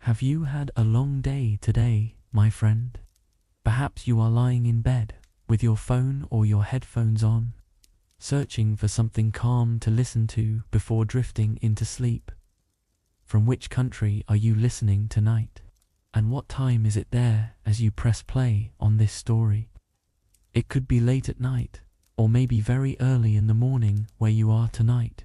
Have you had a long day today, my friend? Perhaps you are lying in bed, with your phone or your headphones on, searching for something calm to listen to before drifting into sleep. From which country are you listening tonight? And what time is it there as you press play on this story? It could be late at night, or maybe very early in the morning where you are tonight.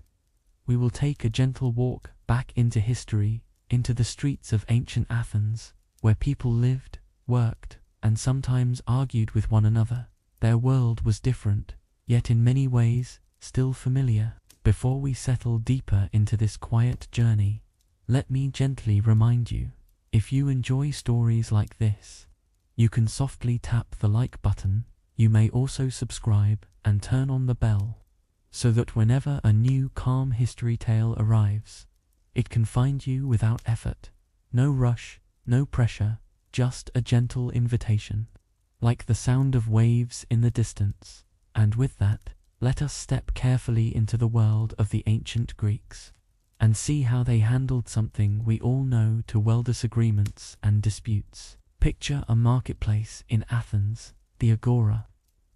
We will take a gentle walk back into history, into the streets of ancient Athens, where people lived, worked, and sometimes argued with one another. Their world was different, yet in many ways still familiar. Before we settle deeper into this quiet journey, let me gently remind you, if you enjoy stories like this, you can softly tap the like button. You may also subscribe and turn on the bell, so that whenever a new calm history tale arrives, it can find you without effort. No rush, no pressure, just a gentle invitation, like the sound of waves in the distance. And with that, let us step carefully into the world of the ancient Greeks, and see how they handled something we all know too well: disagreements and disputes. Picture a marketplace in Athens, the agora,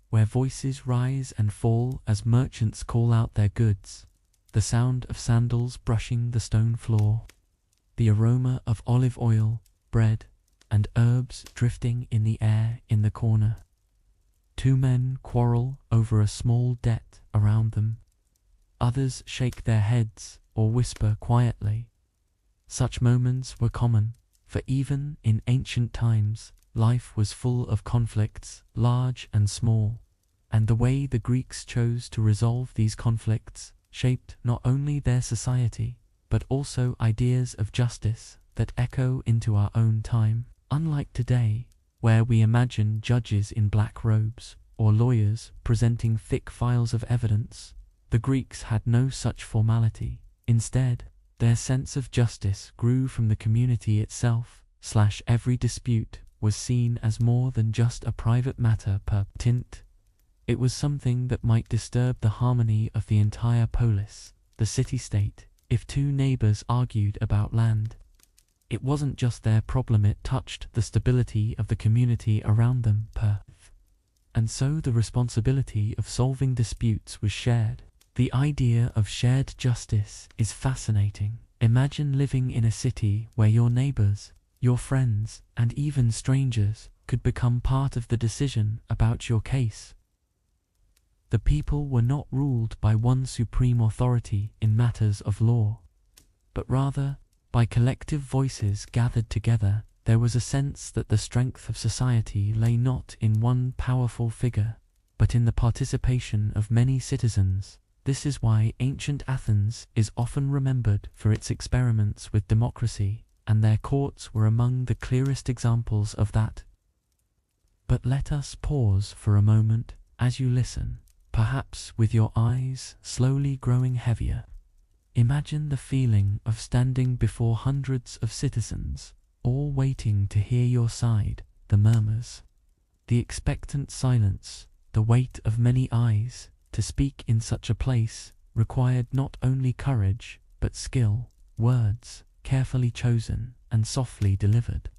where voices rise and fall as merchants call out their goods, the sound of sandals brushing the stone floor, the aroma of olive oil, bread, and herbs drifting in the air in the corner. Two men quarrel over a small debt around them. Others shake their heads or whisper quietly. Such moments were common, for even in ancient times, life was full of conflicts, large and small, and the way the Greeks chose to resolve these conflicts shaped not only their society, but also ideas of justice that echo into our own time. Unlike today, where we imagine judges in black robes or lawyers presenting thick files of evidence, the Greeks had no such formality. Instead, their sense of justice grew from the community itself. Every dispute was seen as more than just a private matter per tint. It was something that might disturb the harmony of the entire polis, the city-state. If two neighbors argued about land, it wasn't just their problem, it touched the stability of the community around them. And so the responsibility of solving disputes was shared. The idea of shared justice is fascinating. Imagine living in a city where your neighbors, your friends, and even strangers could become part of the decision about your case. The people were not ruled by one supreme authority in matters of law, but rather by collective voices gathered together. There was a sense that the strength of society lay not in one powerful figure, but in the participation of many citizens. This is why ancient Athens is often remembered for its experiments with democracy, and their courts were among the clearest examples of that. But let us pause for a moment as you listen, perhaps with your eyes slowly growing heavier. Imagine the feeling of standing before hundreds of citizens, all waiting to hear your side, the murmurs, the expectant silence, the weight of many eyes. To speak in such a place required not only courage, but skill. Words, carefully chosen and softly delivered,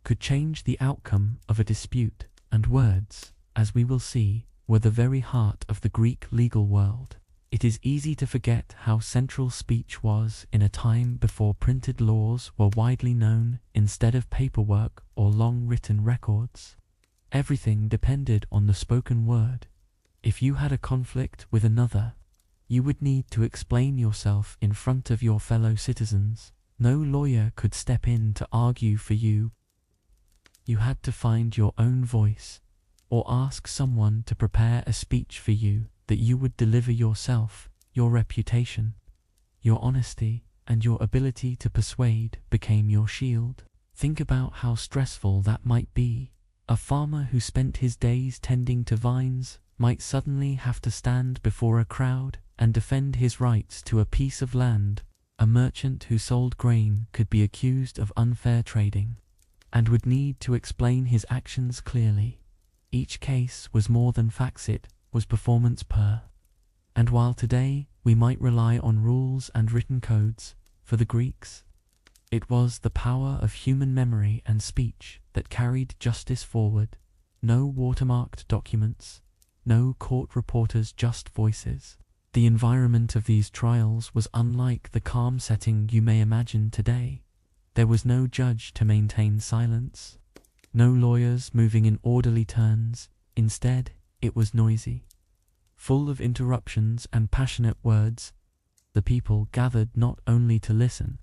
could change the outcome of a dispute, and words, as we will see, were the very heart of the Greek legal world. It is easy to forget how central speech was in a time before printed laws were widely known. Instead of paperwork or long written records, everything depended on the spoken word. If you had a conflict with another, you would need to explain yourself in front of your fellow citizens. No lawyer could step in to argue for you. You had to find your own voice, or ask someone to prepare a speech for you that you would deliver yourself. Your reputation, your honesty, and your ability to persuade became your shield. Think about how stressful that might be. A farmer who spent his days tending to vines might suddenly have to stand before a crowd and defend his rights to a piece of land. A merchant who sold grain could be accused of unfair trading, and would need to explain his actions clearly. Each case was more than facts, it was performance per. And while today we might rely on rules and written codes, for the Greeks, It was the power of human memory and speech that carried justice forward. No watermarked documents, no court reporters, just voices. The environment of these trials was unlike the calm setting you may imagine today. There was no judge to maintain silence, no lawyers moving in orderly turns. Instead, it was noisy, full of interruptions and passionate words. The people gathered not only to listen,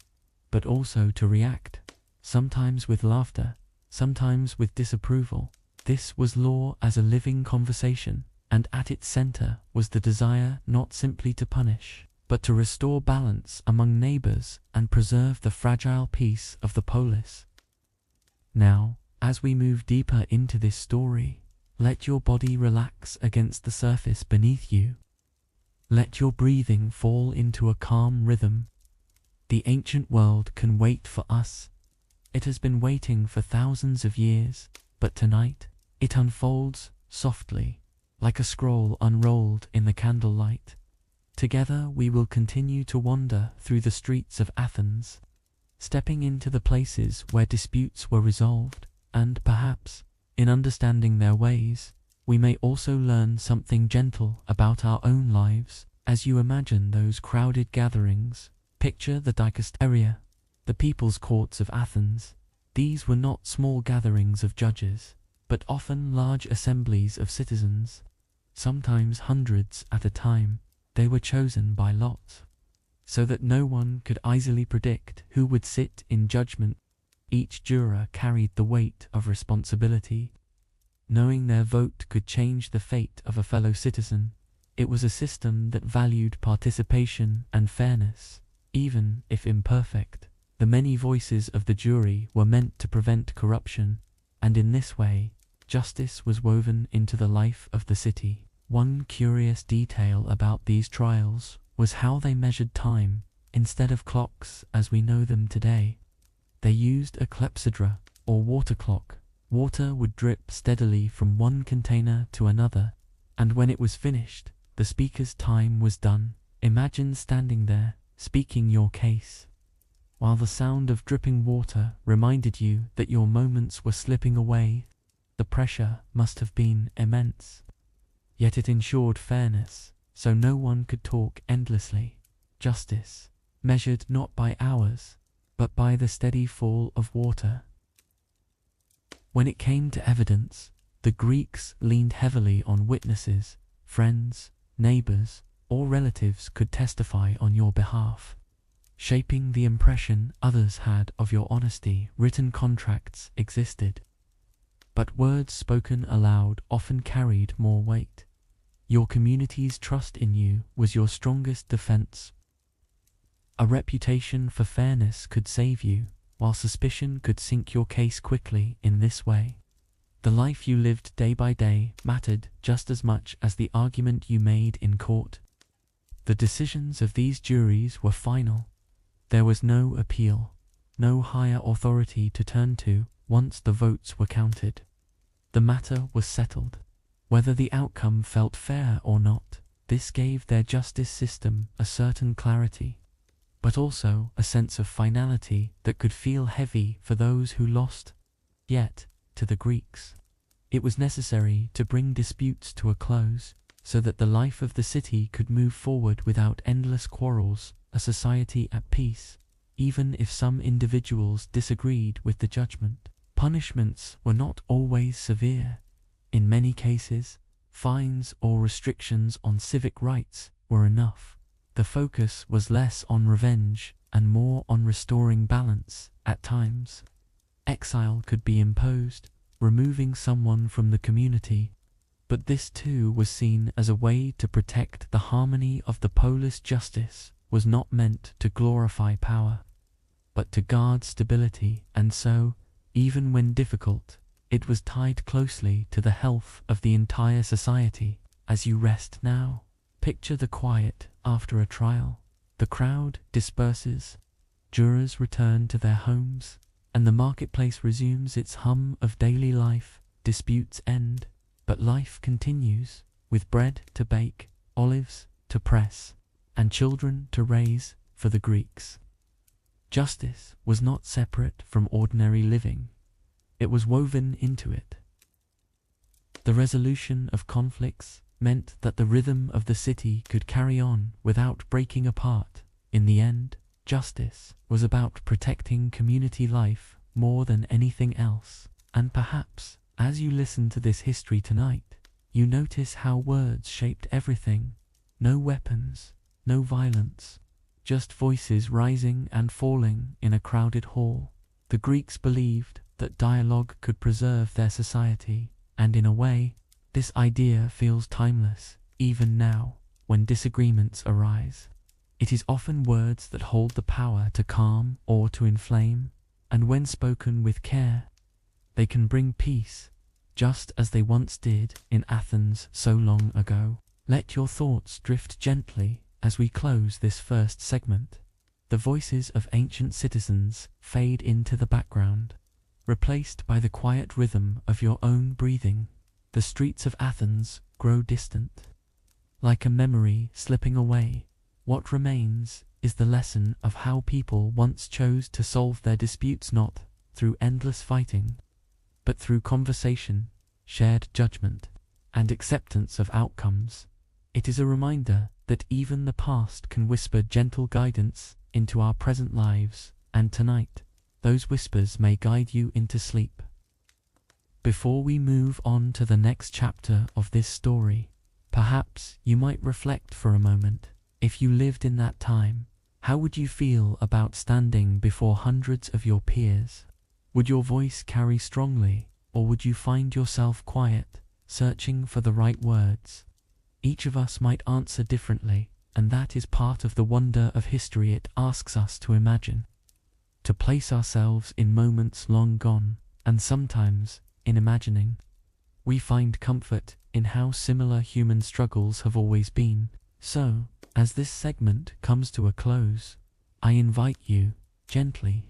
but also to react, sometimes with laughter, sometimes with disapproval. This was law as a living conversation, and at its center was the desire not simply to punish, but to restore balance among neighbors and preserve the fragile peace of the polis. Now, as we move deeper into this story, let your body relax against the surface beneath you. Let your breathing fall into a calm rhythm. The ancient world can wait for us. It has been waiting for thousands of years, but tonight it unfolds softly, like a scroll unrolled in the candlelight. Together we will continue to wander through the streets of Athens, stepping into the places where disputes were resolved, and perhaps, in understanding their ways, we may also learn something gentle about our own lives. As you imagine those crowded gatherings, picture the Dikasteria, the people's courts of Athens. These were not small gatherings of judges, but often large assemblies of citizens, sometimes hundreds at a time. They were chosen by lot, so that no one could easily predict who would sit in judgment. Each juror carried the weight of responsibility, knowing their vote could change the fate of a fellow citizen. It was a system that valued participation and fairness, even if imperfect. The many voices of the jury were meant to prevent corruption, and in this way, justice was woven into the life of the city. One curious detail about these trials was how they measured time. Instead of clocks as we know them today, they used a clepsydra, or water clock. Water would drip steadily from one container to another, and when it was finished, the speaker's time was done. Imagine standing there, speaking your case, while the sound of dripping water reminded you that your moments were slipping away. The pressure must have been immense. Yet it ensured fairness, so no one could talk endlessly. Justice, measured not by hours, but by the steady fall of water. When it came to evidence, the Greeks leaned heavily on witnesses. Friends, neighbors, or relatives could testify on your behalf, shaping the impression others had of your honesty. Written contracts existed, but words spoken aloud often carried more weight. Your community's trust in you was your strongest defense. A reputation for fairness could save you, while suspicion could sink your case quickly. In this way, the life you lived day by day mattered just as much as the argument you made in court. The decisions of these juries were final. There was no appeal, no higher authority to turn to. Once the votes were counted, the matter was settled, whether the outcome felt fair or not. This gave their justice system a certain clarity, but also a sense of finality that could feel heavy for those who lost. Yet, to the Greeks, it was necessary to bring disputes to a close, so that the life of the city could move forward without endless quarrels, a society at peace, even if some individuals disagreed with the judgment. Punishments were not always severe. In many cases, fines or restrictions on civic rights were enough. The focus was less on revenge and more on restoring balance. At times, exile could be imposed, removing someone from the community, but this too was seen as a way to protect the harmony of the polis. Justice was not meant to glorify power, but to guard stability, and so, even when difficult, it was tied closely to the health of the entire society. As you rest now, picture the quiet after a trial. The crowd disperses, jurors return to their homes, and the marketplace resumes its hum of daily life. Disputes end, but life continues, with bread to bake, olives to press, and children to raise. For the Greeks, Justice was not separate from ordinary living. It was woven into it. The resolution of conflicts meant that the rhythm of the city could carry on without breaking apart. In the end, justice was about protecting community life more than anything else. And perhaps, as you listen to this history tonight, you notice how words shaped everything. No weapons, no violence, just voices rising and falling in a crowded hall. The Greeks believed that dialogue could preserve their society, and in a way, this idea feels timeless, even now, when disagreements arise. It is often words that hold the power to calm or to inflame, and when spoken with care, they can bring peace, just as they once did in Athens so long ago. Let your thoughts drift gently as we close this first segment. The voices of ancient citizens fade into the background, replaced by the quiet rhythm of your own breathing. The streets of Athens grow distant. Like a memory slipping away, what remains is the lesson of how people once chose to solve their disputes, not through endless fighting, but through conversation, shared judgment, and acceptance of outcomes. It is a reminder that even the past can whisper gentle guidance into our present lives, and tonight, those whispers may guide you into sleep. Before we move on to the next chapter of this story, perhaps you might reflect for a moment. If you lived in that time, how would you feel about standing before hundreds of your peers? Would your voice carry strongly, or would you find yourself quiet, searching for the right words? Each of us might answer differently, and that is part of the wonder of history. It asks us to imagine, to place ourselves in moments long gone, and sometimes, in imagining, we find comfort in how similar human struggles have always been. So, as this segment comes to a close, I invite you, gently,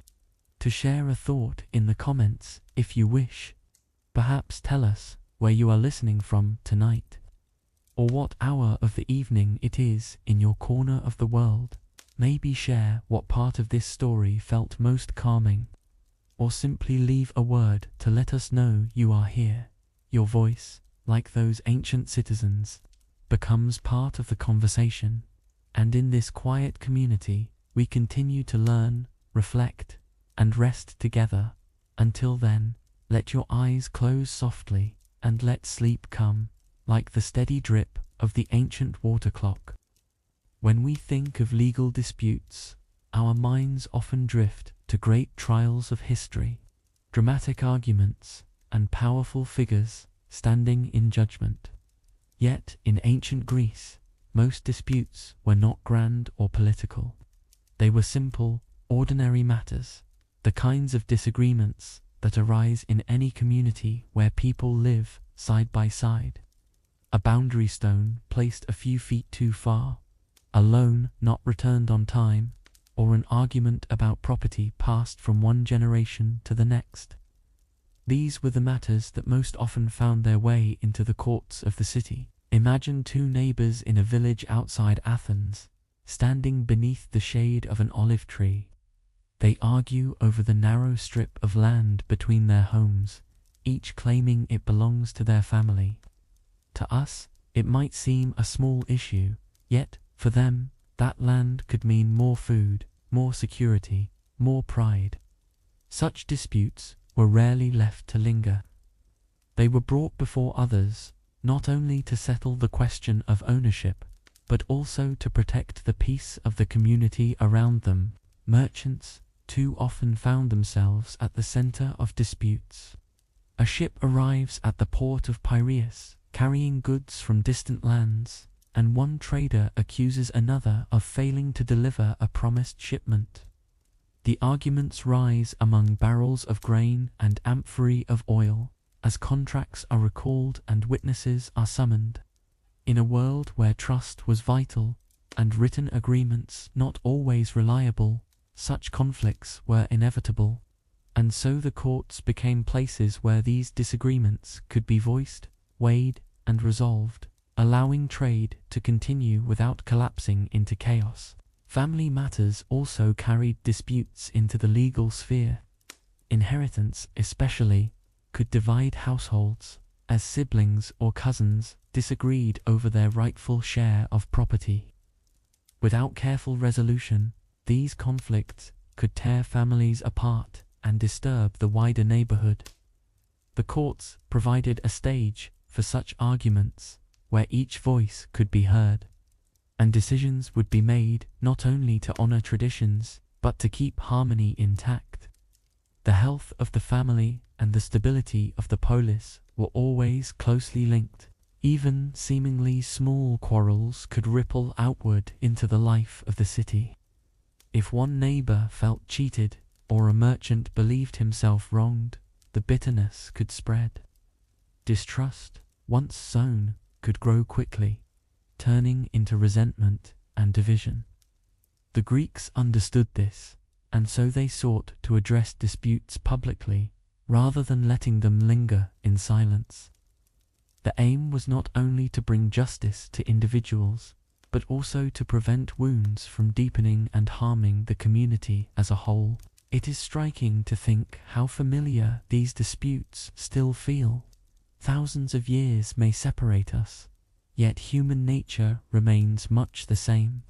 to share a thought in the comments if you wish. Perhaps tell us where you are listening from tonight, or what hour of the evening it is in your corner of the world. Maybe share what part of this story felt most calming, or simply leave a word to let us know you are here. Your voice, like those ancient citizens, becomes part of the conversation, and in this quiet community, we continue to learn, reflect, and rest together. Until then, let your eyes close softly, and let sleep come, like the steady drip of the ancient water clock. When we think of legal disputes, our minds often drift to great trials of history, dramatic arguments, and powerful figures standing in judgment. Yet, in ancient Greece, most disputes were not grand or political. They were simple, ordinary matters, the kinds of disagreements that arise in any community where people live side by side. A boundary stone placed a few feet too far, a loan not returned on time, or an argument about property passed from one generation to the next. These were the matters that most often found their way into the courts of the city. Imagine two neighbors in a village outside Athens, standing beneath the shade of an olive tree. They argue over the narrow strip of land between their homes, each claiming it belongs to their family. To us, it might seem a small issue, yet, for them, that land could mean more food, more security, more pride. Such disputes were rarely left to linger. They were brought before others, not only to settle the question of ownership, but also to protect the peace of the community around them. Merchants too often found themselves at the center of disputes. A ship arrives at the port of Piraeus, carrying goods from distant lands, and one trader accuses another of failing to deliver a promised shipment. The arguments rise among barrels of grain and amphorae of oil, as contracts are recalled and witnesses are summoned. In a world where trust was vital, and written agreements not always reliable, such conflicts were inevitable, and so the courts became places where these disagreements could be voiced, weighed, and resolved, allowing trade to continue without collapsing into chaos. Family matters also carried disputes into the legal sphere. Inheritance, especially, could divide households, as siblings or cousins disagreed over their rightful share of property. Without careful resolution, these conflicts could tear families apart and disturb the wider neighborhood. The courts provided a stage for such arguments, where each voice could be heard, and decisions would be made not only to honor traditions, but to keep harmony intact. The health of the family and the stability of the polis were always closely linked. Even seemingly small quarrels could ripple outward into the life of the city. If one neighbor felt cheated, or a merchant believed himself wronged, the bitterness could spread. Distrust, once sown, could grow quickly, turning into resentment and division. The Greeks understood this, and so they sought to address disputes publicly, rather than letting them linger in silence. The aim was not only to bring justice to individuals, but also to prevent wounds from deepening and harming the community as a whole. It is striking to think how familiar these disputes still feel. Thousands of years may separate us, yet human nature remains much the same.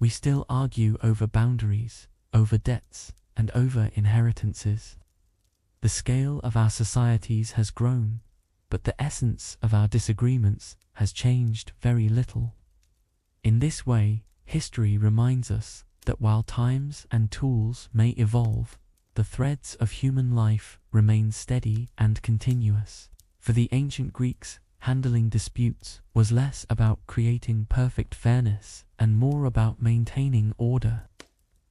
We still argue over boundaries, over debts, and over inheritances. The scale of our societies has grown, but the essence of our disagreements has changed very little. In this way, history reminds us that while times and tools may evolve, the threads of human life remain steady and continuous. For the ancient Greeks, handling disputes was less about creating perfect fairness and more about maintaining order.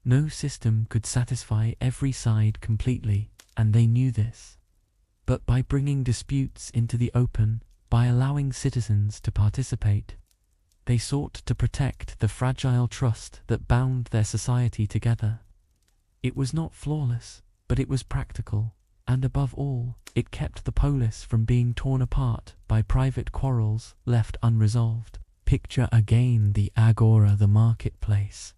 No system could satisfy every side completely, and they knew this. But by bringing disputes into the open, by allowing citizens to participate, they sought to protect the fragile trust that bound their society together. It was not flawless, but it was practical, and above all, it kept the polis from being torn apart by private quarrels left unresolved. Picture again the agora, the marketplace,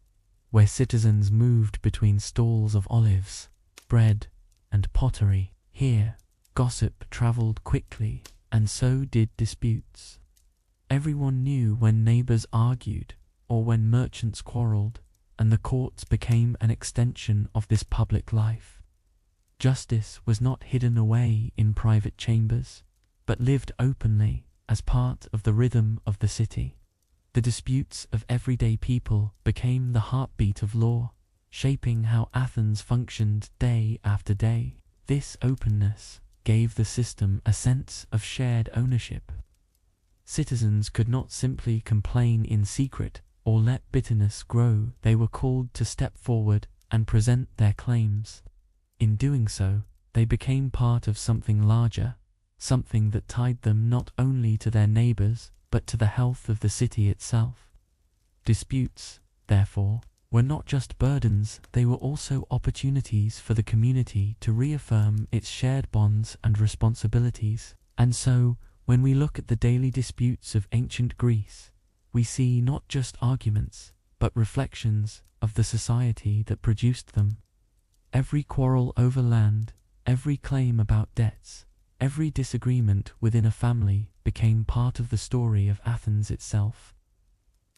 where citizens moved between stalls of olives, bread, and pottery. Here, gossip traveled quickly, and so did disputes. Everyone knew when neighbors argued, or when merchants quarreled, and the courts became an extension of this public life. Justice was not hidden away in private chambers, but lived openly as part of the rhythm of the city. The disputes of everyday people became the heartbeat of law, shaping how Athens functioned day after day. This openness gave the system a sense of shared ownership. Citizens could not simply complain in secret or let bitterness grow. They were called to step forward and present their claims. In doing so, they became part of something larger, something that tied them not only to their neighbors, but to the health of the city itself. Disputes, therefore, were not just burdens, they were also opportunities for the community to reaffirm its shared bonds and responsibilities. And so, when we look at the daily disputes of ancient Greece, we see not just arguments, but reflections of the society that produced them. Every quarrel over land, every claim about debts, every disagreement within a family became part of the story of Athens itself.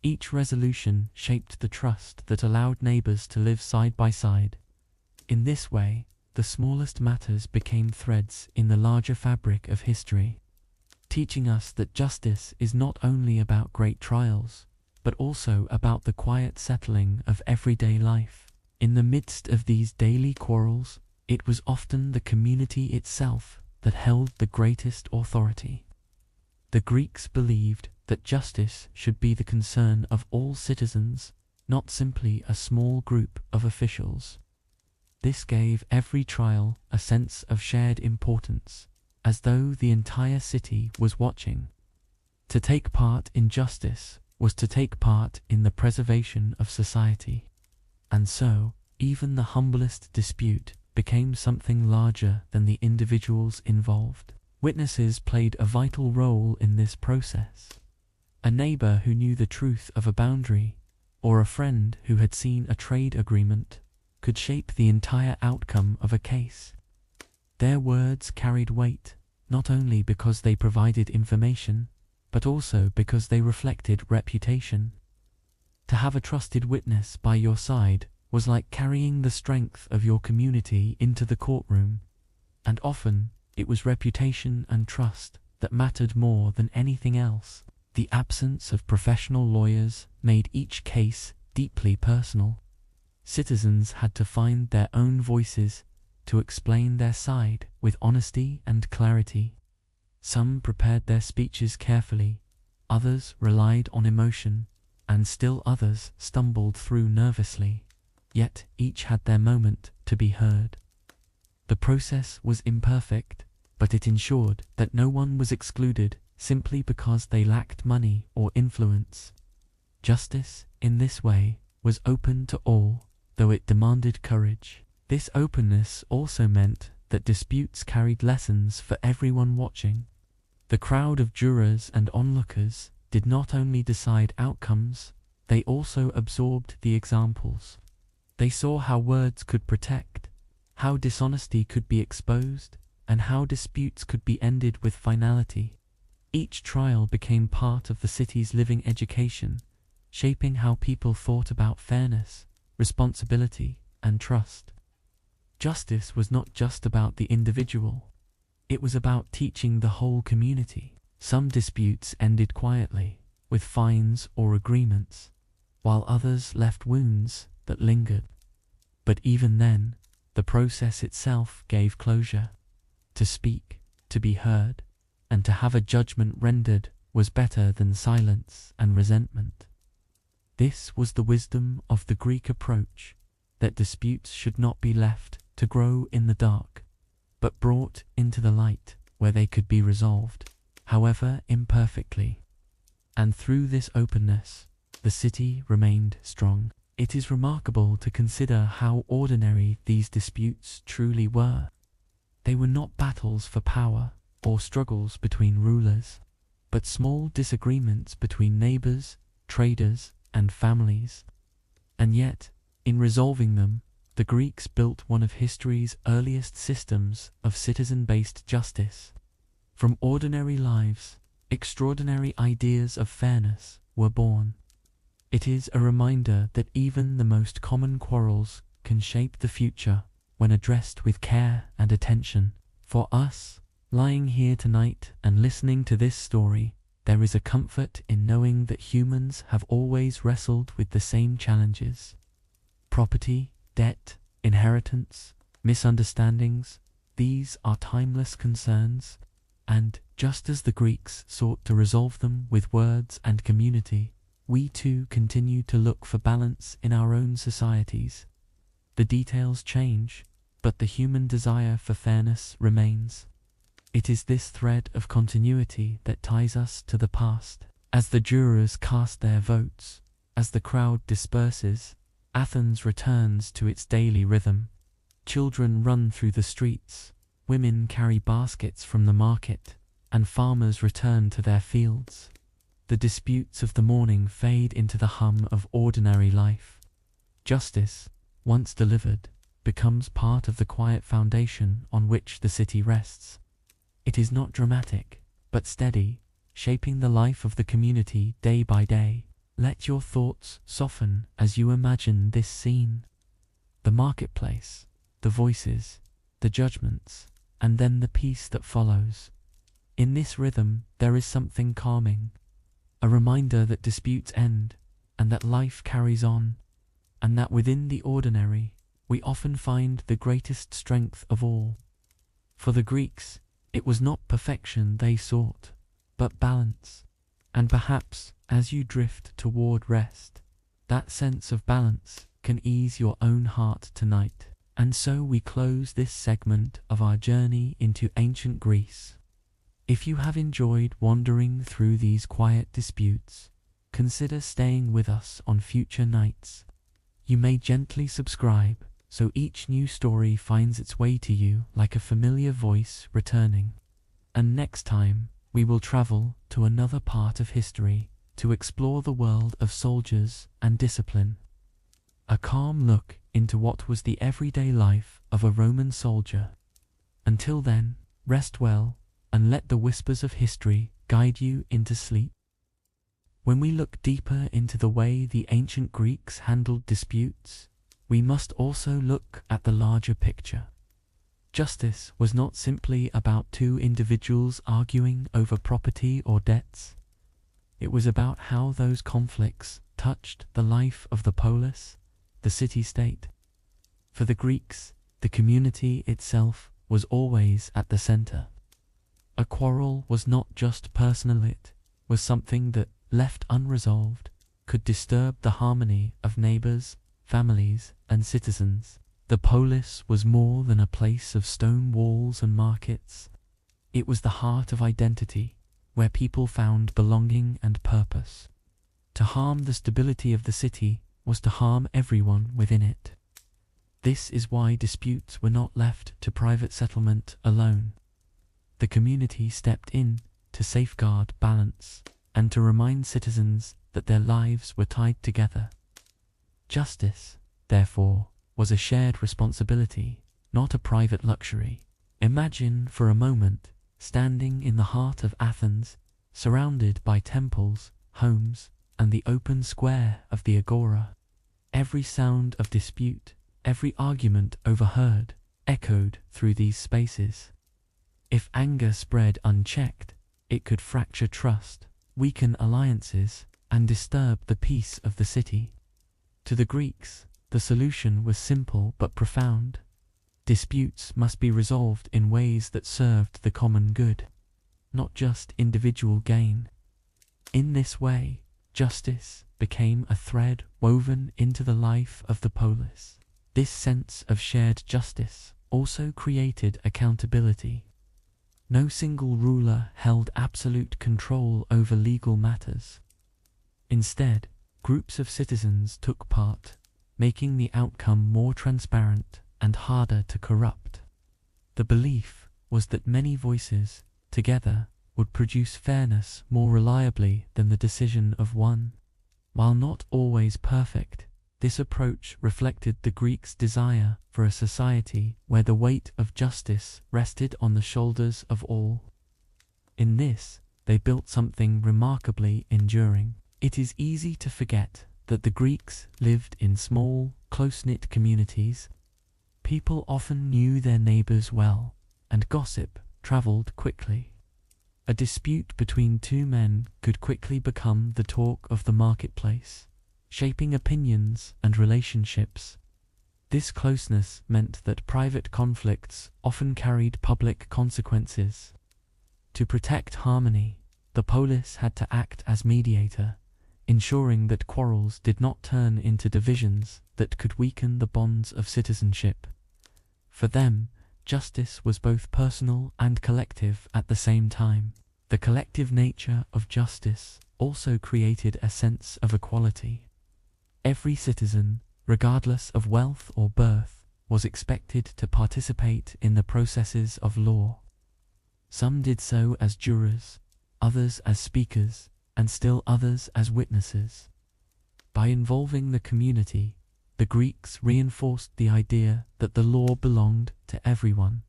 Each resolution shaped the trust that allowed neighbors to live side by side. In this way, the smallest matters became threads in the larger fabric of history, teaching us that justice is not only about great trials, but also about the quiet settling of everyday life. In the midst of these daily quarrels, it was often the community itself that held the greatest authority. The Greeks believed that justice should be the concern of all citizens, not simply a small group of officials. This gave every trial a sense of shared importance, as though the entire city was watching. To take part in justice was to take part in the preservation of society. And so, even the humblest dispute became something larger than the individuals involved. Witnesses played a vital role in this process. A neighbor who knew the truth of a boundary or a friend who had seen a trade agreement could shape the entire outcome of a case. Their words carried weight, not only because they provided information, but also because they reflected reputation. To have a trusted witness by your side was like carrying the strength of your community into the courtroom, and often it was reputation and trust that mattered more than anything else. The absence of professional lawyers made each case deeply personal. Citizens had to find their own voices to explain their side with honesty and clarity. Some prepared their speeches carefully, others relied on emotion, and still others stumbled through nervously. Yet each had their moment to be heard. The process was imperfect, but it ensured that no one was excluded simply because they lacked money or influence. Justice, in this way, was open to all, though it demanded courage. This openness also meant that disputes carried lessons for everyone watching. The crowd of jurors and onlookers did not only decide outcomes, they also absorbed the examples. They saw how words could protect, how dishonesty could be exposed, and how disputes could be ended with finality. Each trial became part of the city's living education, shaping how people thought about fairness, responsibility, and trust. Justice was not just about the individual. It was about teaching the whole community. Some disputes ended quietly, with fines or agreements, while others left wounds that lingered. But even then, the process itself gave closure. To speak, to be heard, and to have a judgment rendered was better than silence and resentment. This was the wisdom of the Greek approach, that disputes should not be left to grow in the dark, but brought into the light where they could be resolved, however imperfectly. And through this openness, the city remained strong. It is remarkable to consider how ordinary these disputes truly were. They were not battles for power or struggles between rulers, but small disagreements between neighbors, traders, and families. And yet, in resolving them, the Greeks built one of history's earliest systems of citizen-based justice. From ordinary lives, extraordinary ideas of fairness were born. It is a reminder that even the most common quarrels can shape the future when addressed with care and attention. For us, lying here tonight and listening to this story, there is a comfort in knowing that humans have always wrestled with the same challenges. Property, debt, inheritance, misunderstandings, these are timeless concerns, and just as the Greeks sought to resolve them with words and community, we too continue to look for balance in our own societies. The details change, but the human desire for fairness remains. It is this thread of continuity that ties us to the past. As the jurors cast their votes, as the crowd disperses, Athens returns to its daily rhythm. Children run through the streets, women carry baskets from the market, and farmers return to their fields. The disputes of the morning fade into the hum of ordinary life. Justice, once delivered, becomes part of the quiet foundation on which the city rests. It is not dramatic, but steady, shaping the life of the community day by day. Let your thoughts soften as you imagine this scene. The marketplace, the voices, the judgments, and then the peace that follows. In this rhythm, there is something calming, a reminder that disputes end, and that life carries on, and that within the ordinary, we often find the greatest strength of all. For the Greeks, it was not perfection they sought, but balance. And perhaps, as you drift toward rest, that sense of balance can ease your own heart tonight. And so we close this segment of our journey into ancient Greece. If you have enjoyed wandering through these quiet disputes, consider staying with us on future nights. You may gently subscribe, so each new story finds its way to you like a familiar voice returning. And next time, we will travel to another part of history, to explore the world of soldiers and discipline. A calm look into what was the everyday life of a Roman soldier. Until then, rest well, and let the whispers of history guide you into sleep. When we look deeper into the way the ancient Greeks handled disputes, we must also look at the larger picture. Justice was not simply about two individuals arguing over property or debts. It was about how those conflicts touched the life of the polis, the city-state. For the Greeks, the community itself was always at the center. A quarrel was not just personal, it was something that, left unresolved, could disturb the harmony of neighbors, families, and citizens. The polis was more than a place of stone walls and markets. It was the heart of identity, where people found belonging and purpose. To harm the stability of the city was to harm everyone within it. This is why disputes were not left to private settlement alone. The community stepped in to safeguard balance and to remind citizens that their lives were tied together. Justice, therefore, was a shared responsibility, not a private luxury. Imagine for a moment standing in the heart of Athens, surrounded by temples, homes, and the open square of the agora. Every sound of dispute, every argument overheard, echoed through these spaces. If anger spread unchecked, it could fracture trust, weaken alliances, and disturb the peace of the city. To the Greeks, the solution was simple but profound. Disputes must be resolved in ways that served the common good, not just individual gain. In this way, justice became a thread woven into the life of the polis. This sense of shared justice also created accountability. No single ruler held absolute control over legal matters. Instead, groups of citizens took part, making the outcome more transparent and harder to corrupt. The belief was that many voices, together, would produce fairness more reliably than the decision of one. While not always perfect, this approach reflected the Greeks' desire for a society where the weight of justice rested on the shoulders of all. In this, they built something remarkably enduring. It is easy to forget that the Greeks lived in small, close-knit communities. People often knew their neighbors well, and gossip traveled quickly. A dispute between two men could quickly become the talk of the marketplace, shaping opinions and relationships. This closeness meant that private conflicts often carried public consequences. To protect harmony, the polis had to act as mediator, ensuring that quarrels did not turn into divisions that could weaken the bonds of citizenship. For them, justice was both personal and collective at the same time. The collective nature of justice also created a sense of equality. Every citizen, regardless of wealth or birth, was expected to participate in the processes of law. Some did so as jurors, others as speakers, and still others as witnesses. By involving the community, the Greeks reinforced the idea that the law belonged to everyone.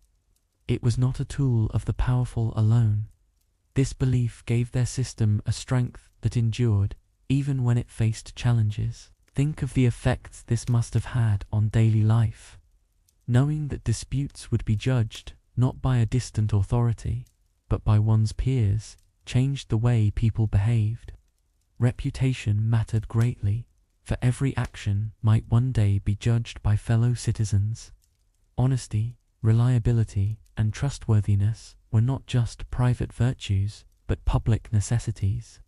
It was not a tool of the powerful alone. This belief gave their system a strength that endured, even when it faced challenges. Think of the effects this must have had on daily life. Knowing that disputes would be judged not by a distant authority, but by one's peers, changed the way people behaved. Reputation mattered greatly, for every action might one day be judged by fellow citizens. Honesty, reliability, and trustworthiness were not just private virtues, but public necessities.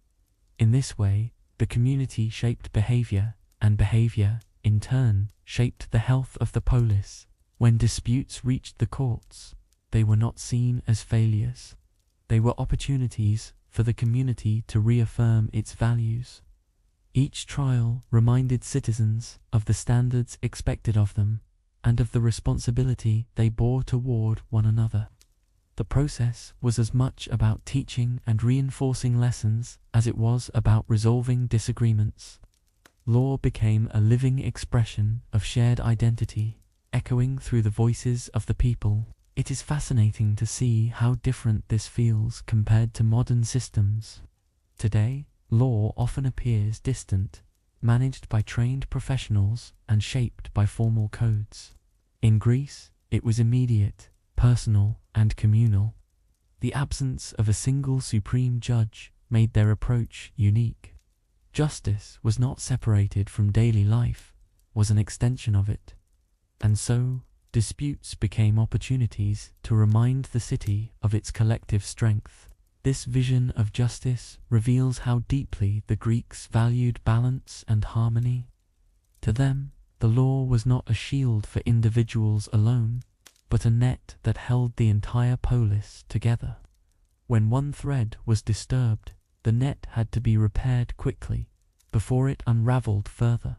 In this way, the community shaped behavior, and behavior, in turn, shaped the health of the polis. When disputes reached the courts, they were not seen as failures. They were opportunities for the community to reaffirm its values. Each trial reminded citizens of the standards expected of them, and of the responsibility they bore toward one another. The process was as much about teaching and reinforcing lessons as it was about resolving disagreements. Law became a living expression of shared identity, echoing through the voices of the people. It is fascinating to see how different this feels compared to modern systems. Today, law often appears distant, managed by trained professionals and shaped by formal codes. In Greece, it was immediate, personal, and communal. The absence of a single supreme judge made their approach unique. Justice was not separated from daily life, was an extension of it. And so, disputes became opportunities to remind the city of its collective strength. This vision of justice reveals how deeply the Greeks valued balance and harmony. To them, the law was not a shield for individuals alone, but a net that held the entire polis together. When one thread was disturbed, the net had to be repaired quickly, before it unraveled further.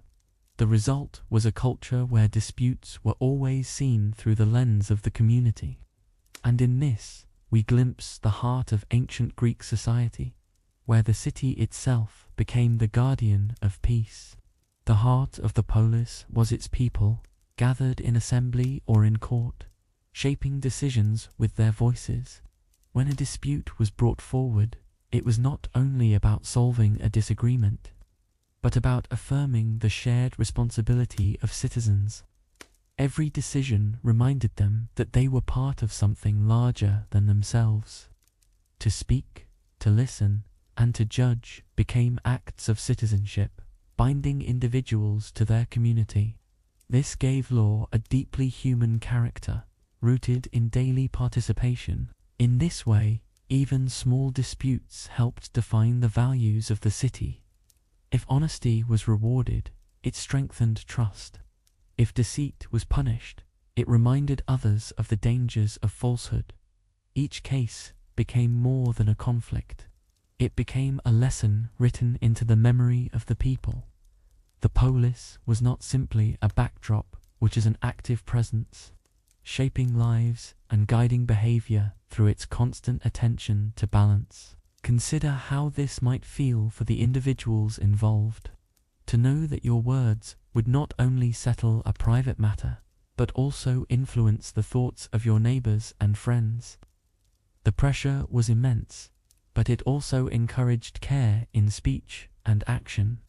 The result was a culture where disputes were always seen through the lens of the community. And in this, we glimpse the heart of ancient Greek society, where the city itself became the guardian of peace. The heart of the polis was its people, gathered in assembly or in court, shaping decisions with their voices. When a dispute was brought forward, it was not only about solving a disagreement, but about affirming the shared responsibility of citizens. Every decision reminded them that they were part of something larger than themselves. To speak, to listen, and to judge became acts of citizenship, binding individuals to their community. This gave law a deeply human character, rooted in daily participation. In this way, even small disputes helped define the values of the city. If honesty was rewarded, it strengthened trust. If deceit was punished, it reminded others of the dangers of falsehood. Each case became more than a conflict. It became a lesson written into the memory of the people. The polis was not simply a backdrop, which is an active presence, shaping lives and guiding behavior through its constant attention to balance. Consider how this might feel for the individuals involved. To know that your words would not only settle a private matter, but also influence the thoughts of your neighbors and friends. The pressure was immense, but it also encouraged care in speech and action.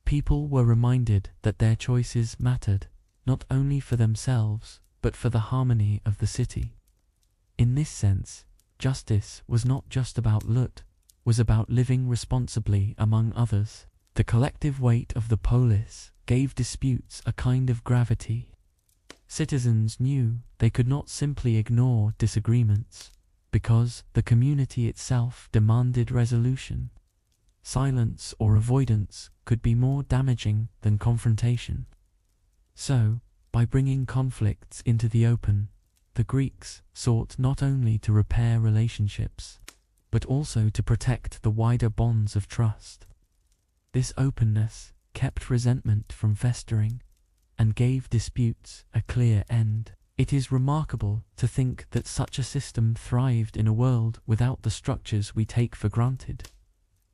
People were reminded that their choices mattered, not only for themselves, but for the harmony of the city. In this sense, justice was not just about loot, was about living responsibly among others. The collective weight of the polis gave disputes a kind of gravity. Citizens knew they could not simply ignore disagreements, because the community itself demanded resolution. Silence or avoidance could be more damaging than confrontation. So, by bringing conflicts into the open, the Greeks sought not only to repair relationships, but also to protect the wider bonds of trust. This openness kept resentment from festering and gave disputes a clear end. It is remarkable to think that such a system thrived in a world without the structures we take for granted.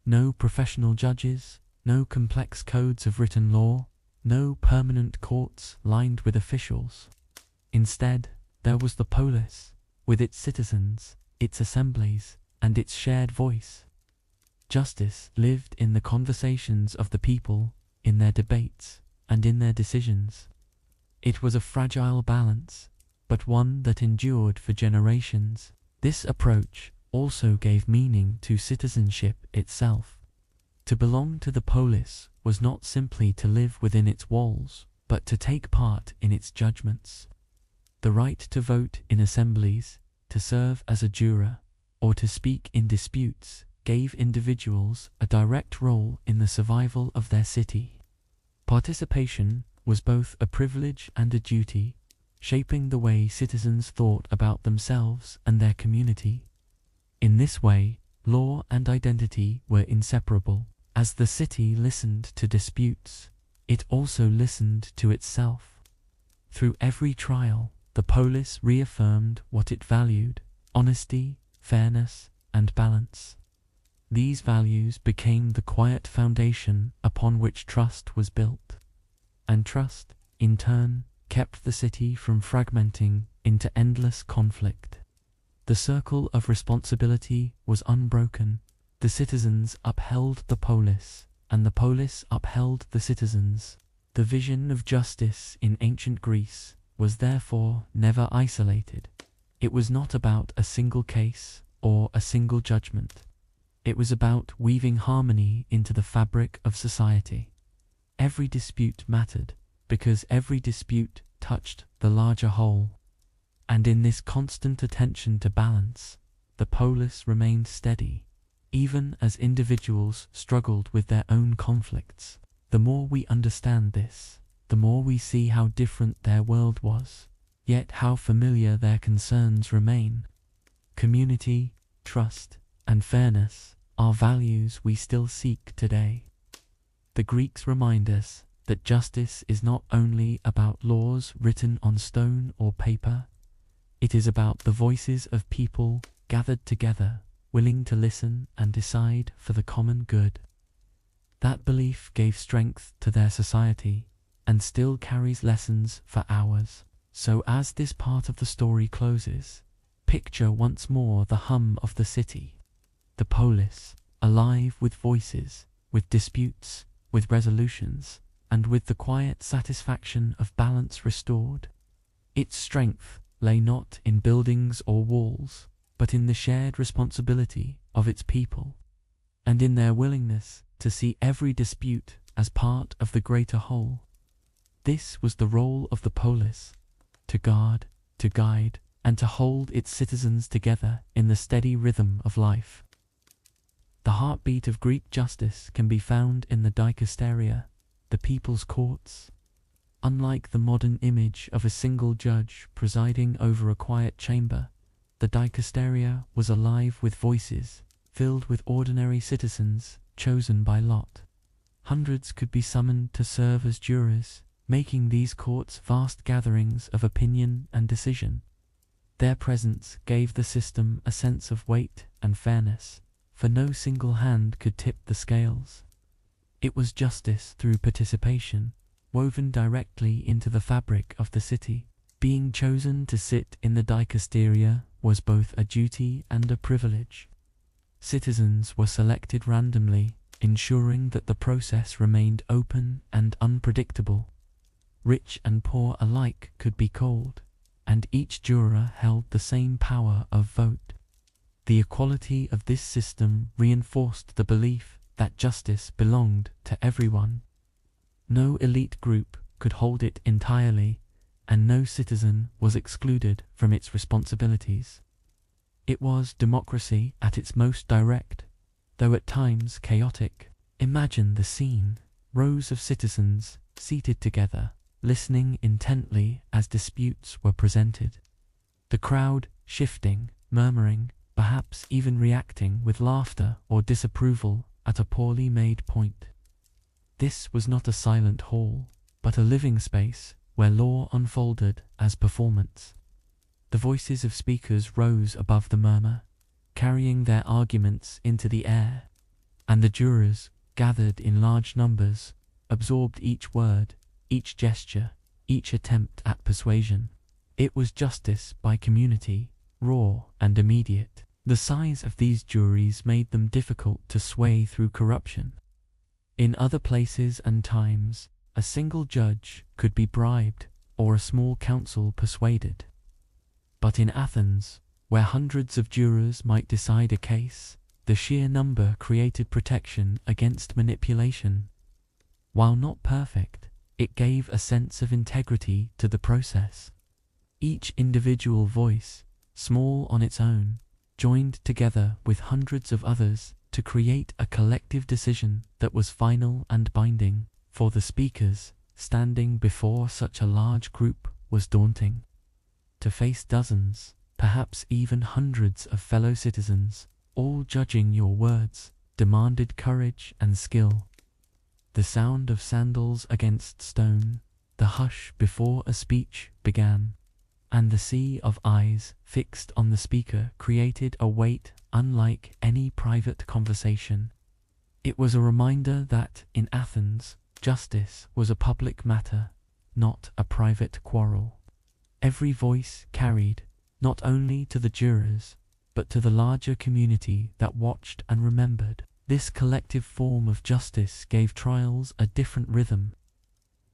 No professional judges, no complex codes of written law, no permanent courts lined with officials. Instead, there was the polis, with its citizens, its assemblies, and its shared voice. Justice lived in the conversations of the people, in their debates, and in their decisions. It was a fragile balance, but one that endured for generations. This approach also gave meaning to citizenship itself. To belong to the polis was not simply to live within its walls, but to take part in its judgments. The right to vote in assemblies, to serve as a juror, or to speak in disputes gave individuals a direct role in the survival of their city. Participation was both a privilege and a duty, shaping the way citizens thought about themselves and their community. In this way, law and identity were inseparable. As the city listened to disputes, it also listened to itself. Through every trial, the polis reaffirmed what it valued: honesty, fairness, and balance. These values became the quiet foundation upon which trust was built. And trust, in turn, kept the city from fragmenting into endless conflict. The circle of responsibility was unbroken. The citizens upheld the polis, and the polis upheld the citizens. The vision of justice in ancient Greece was therefore never isolated. It was not about a single case or a single judgment. It was about weaving harmony into the fabric of society. Every dispute mattered, because every dispute touched the larger whole. And in this constant attention to balance, the polis remained steady, even as individuals struggled with their own conflicts. The more we understand this, the more we see how different their world was, yet how familiar their concerns remain. Community, trust, and fairness are values we still seek today. The Greeks remind us that justice is not only about laws written on stone or paper, it is about the voices of people gathered together, willing to listen and decide for the common good. That belief gave strength to their society and still carries lessons for ours. So as this part of the story closes, picture once more the hum of the city, the polis, alive with voices, with disputes, with resolutions, and with the quiet satisfaction of balance restored. Its strength lay not in buildings or walls, but in the shared responsibility of its people, and in their willingness to see every dispute as part of the greater whole. This was the role of the polis, to guard, to guide, and to hold its citizens together in the steady rhythm of life. The heartbeat of Greek justice can be found in the Dikasteria, the people's courts. Unlike the modern image of a single judge presiding over a quiet chamber, the Dikasteria was alive with voices, filled with ordinary citizens chosen by lot. Hundreds could be summoned to serve as jurors, making these courts vast gatherings of opinion and decision. Their presence gave the system a sense of weight and fairness, for no single hand could tip the scales. It was justice through participation, woven directly into the fabric of the city. Being chosen to sit in the Dikasteria was both a duty and a privilege. Citizens were selected randomly, ensuring that the process remained open and unpredictable. Rich and poor alike could be called, and each juror held the same power of vote. The equality of this system reinforced the belief that justice belonged to everyone. No elite group could hold it entirely, and no citizen was excluded from its responsibilities. It was democracy at its most direct, though at times chaotic. Imagine the scene: rows of citizens seated together, listening intently as disputes were presented. The crowd shifting, murmuring, perhaps even reacting with laughter or disapproval at a poorly made point. This was not a silent hall, but a living space where law unfolded as performance. The voices of speakers rose above the murmur, carrying their arguments into the air, and the jurors, gathered in large numbers, absorbed each word, each gesture, each attempt at persuasion. It was justice by community, raw and immediate. The size of these juries made them difficult to sway through corruption. In other places and times, a single judge could be bribed or a small council persuaded. But in Athens, where hundreds of jurors might decide a case, the sheer number created protection against manipulation. While not perfect, it gave a sense of integrity to the process. Each individual voice, small on its own, joined together with hundreds of others to create a collective decision that was final and binding. For the speakers, standing before such a large group was daunting. To face dozens, perhaps even hundreds of fellow citizens, all judging your words, demanded courage and skill. The sound of sandals against stone, the hush before a speech began. and the sea of eyes fixed on the speaker created a weight unlike any private conversation. It was a reminder that, in Athens, justice was a public matter, not a private quarrel. Every voice carried, not only to the jurors, but to the larger community that watched and remembered. This collective form of justice gave trials a different rhythm.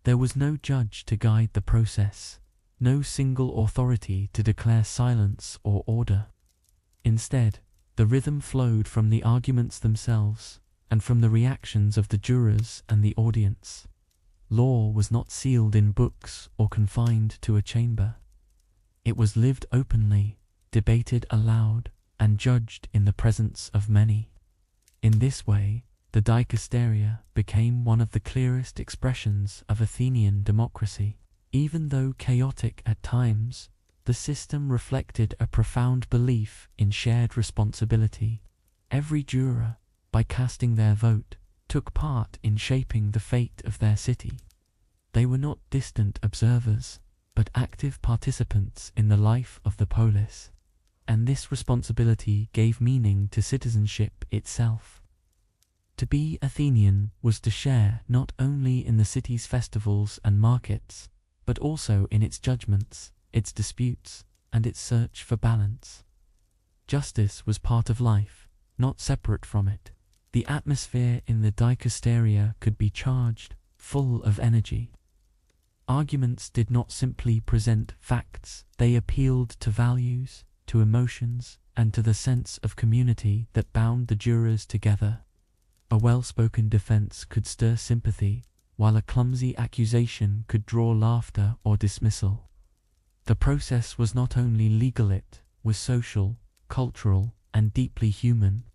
There was no judge to guide the process, no single authority to declare silence or order. Instead, the rhythm flowed from the arguments themselves and from the reactions of the jurors and the audience. Law was not sealed in books or confined to a chamber. It was lived openly, debated aloud, and judged in the presence of many. In this way, the Dikasteria became one of the clearest expressions of Athenian democracy. Even though chaotic at times, the system reflected a profound belief in shared responsibility. Every juror, by casting their vote, took part in shaping the fate of their city. They were not distant observers, but active participants in the life of the polis, and this responsibility gave meaning to citizenship itself. To be Athenian was to share not only in the city's festivals and markets, but also in its judgments, its disputes, and its search for balance. Justice was part of life, not separate from it. The atmosphere in the Dikasteria could be charged, full of energy. Arguments did not simply present facts, they appealed to values, to emotions, and to the sense of community that bound the jurors together. A well-spoken defense could stir sympathy, while a clumsy accusation could draw laughter or dismissal. The process was not only legal, it was social, cultural, and deeply human.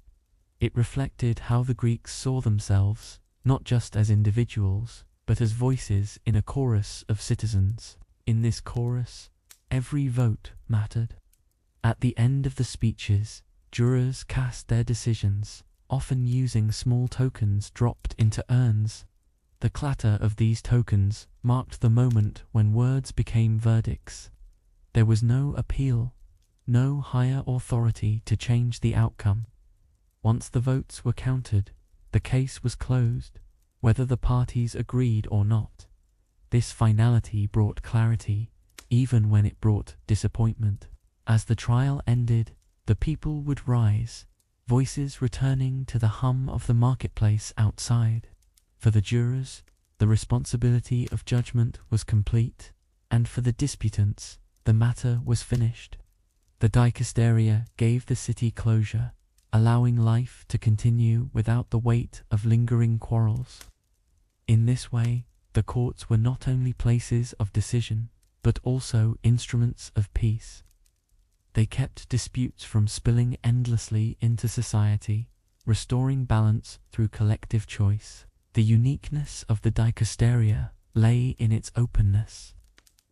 It reflected how the Greeks saw themselves, not just as individuals, but as voices in a chorus of citizens. In this chorus, every vote mattered. At the end of the speeches, jurors cast their decisions, often using small tokens dropped into urns. The clatter of these tokens marked the moment when words became verdicts. There was no appeal, no higher authority to change the outcome. Once the votes were counted, the case was closed, whether the parties agreed or not. This finality brought clarity, even when it brought disappointment. As the trial ended, the people would rise, voices returning to the hum of the marketplace outside. For the jurors, the responsibility of judgment was complete, and for the disputants, the matter was finished. The Dikasteria gave the city closure, allowing life to continue without the weight of lingering quarrels. In this way, the courts were not only places of decision, but also instruments of peace. They kept disputes from spilling endlessly into society, restoring balance through collective choice. The uniqueness of the Dikasteria lay in its openness.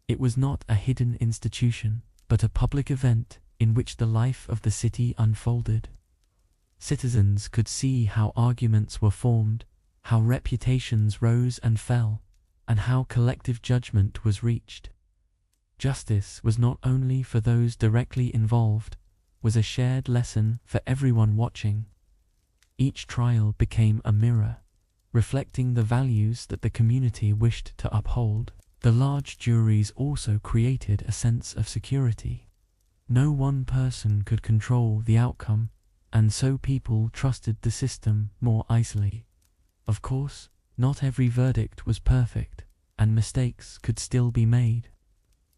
It was not a hidden institution, but a public event in which the life of the city unfolded. Citizens could see how arguments were formed, how reputations rose and fell, and how collective judgment was reached. Justice was not only for those directly involved, was a shared lesson for everyone watching. Each trial became a mirror, reflecting the values that the community wished to uphold. The large juries also created a sense of security. No one person could control the outcome, and so people trusted the system more easily. Of course, not every verdict was perfect, and mistakes could still be made.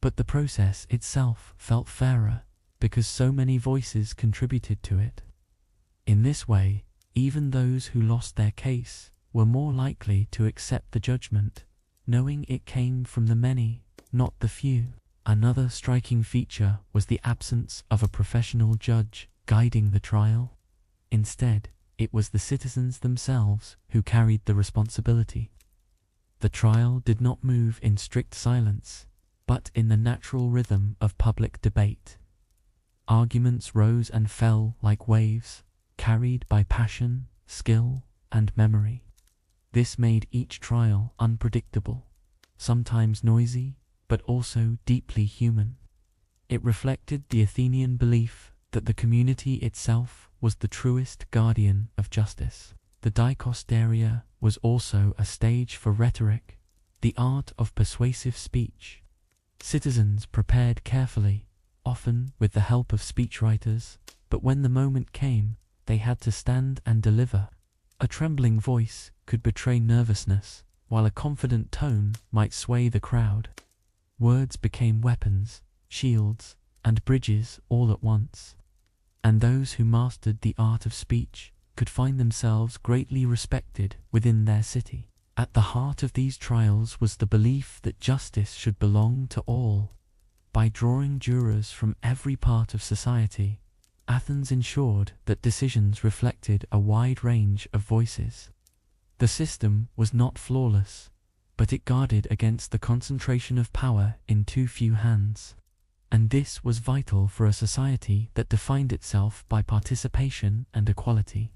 But the process itself felt fairer, because so many voices contributed to it. In this way, even those who lost their case were more likely to accept the judgment, knowing it came from the many, not the few. Another striking feature was the absence of a professional judge guiding the trial. Instead, it was the citizens themselves who carried the responsibility. The trial did not move in strict silence, but in the natural rhythm of public debate. Arguments rose and fell like waves, carried by passion, skill, and memory. This made each trial unpredictable, sometimes noisy, but also deeply human. It reflected the Athenian belief that the community itself was the truest guardian of justice. The Dikasteria was also a stage for rhetoric, the art of persuasive speech. Citizens prepared carefully, often with the help of speechwriters, but when the moment came, they had to stand and deliver. A trembling voice could betray nervousness, while a confident tone might sway the crowd. Words became weapons, shields, and bridges all at once. And those who mastered the art of speech could find themselves greatly respected within their city. At the heart of these trials was the belief that justice should belong to all. By drawing jurors from every part of society, Athens ensured that decisions reflected a wide range of voices. The system was not flawless, but it guarded against the concentration of power in too few hands. And this was vital for a society that defined itself by participation and equality.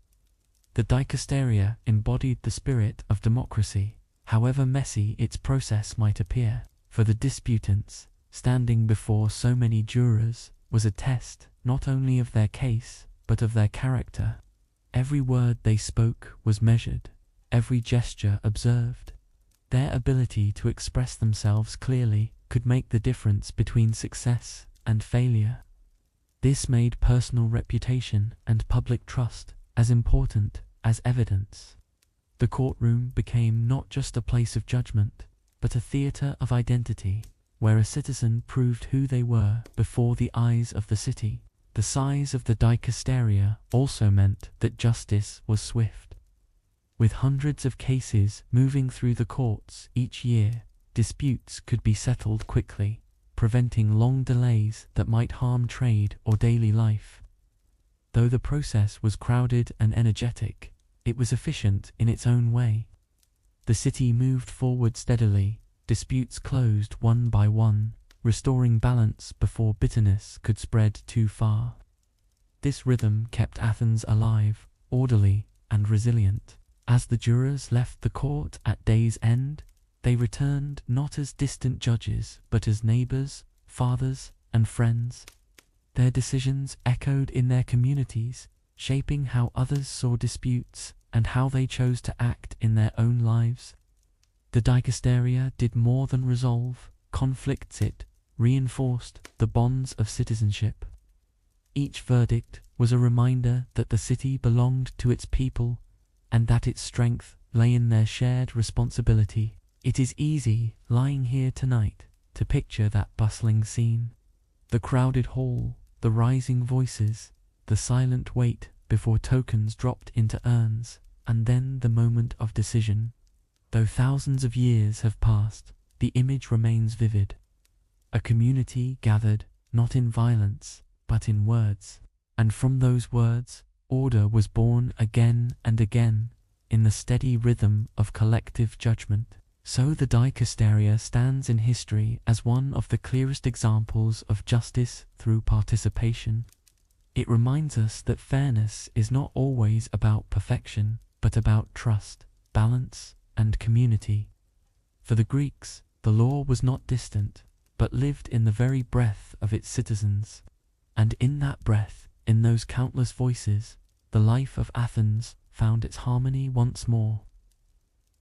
The Dikasteria embodied the spirit of democracy, however messy its process might appear. For the disputants, standing before so many jurors was a test not only of their case, but of their character. Every word they spoke was measured, every gesture observed. Their ability to express themselves clearly could make the difference between success and failure. This made personal reputation and public trust as important as evidence. The courtroom became not just a place of judgment, but a theater of identity, where a citizen proved who they were before the eyes of the city. The size of the Dikasteria also meant that justice was swift. With hundreds of cases moving through the courts each year, disputes could be settled quickly, preventing long delays that might harm trade or daily life. Though the process was crowded and energetic, it was efficient in its own way. The city moved forward steadily, disputes closed one by one, restoring balance before bitterness could spread too far. This rhythm kept Athens alive, orderly, and resilient. As the jurors left the court at day's end, they returned not as distant judges, but as neighbors, fathers, and friends. Their decisions echoed in their communities, shaping how others saw disputes and how they chose to act in their own lives. The Dikasteria did more than resolve conflicts, it reinforced the bonds of citizenship. Each verdict was a reminder that the city belonged to its people and that its strength lay in their shared responsibility. It is easy, lying here tonight, to picture that bustling scene. The crowded hall, the rising voices, the silent wait before tokens dropped into urns, and then the moment of decision. Though thousands of years have passed, the image remains vivid. A community gathered, not in violence, but in words. And from those words, order was born again and again, in the steady rhythm of collective judgment. So the Dikasteria stands in history as one of the clearest examples of justice through participation. It reminds us that fairness is not always about perfection, but about trust, balance, and community. For the Greeks, the law was not distant, but lived in the very breath of its citizens. And in that breath, in those countless voices, the life of Athens found its harmony once more.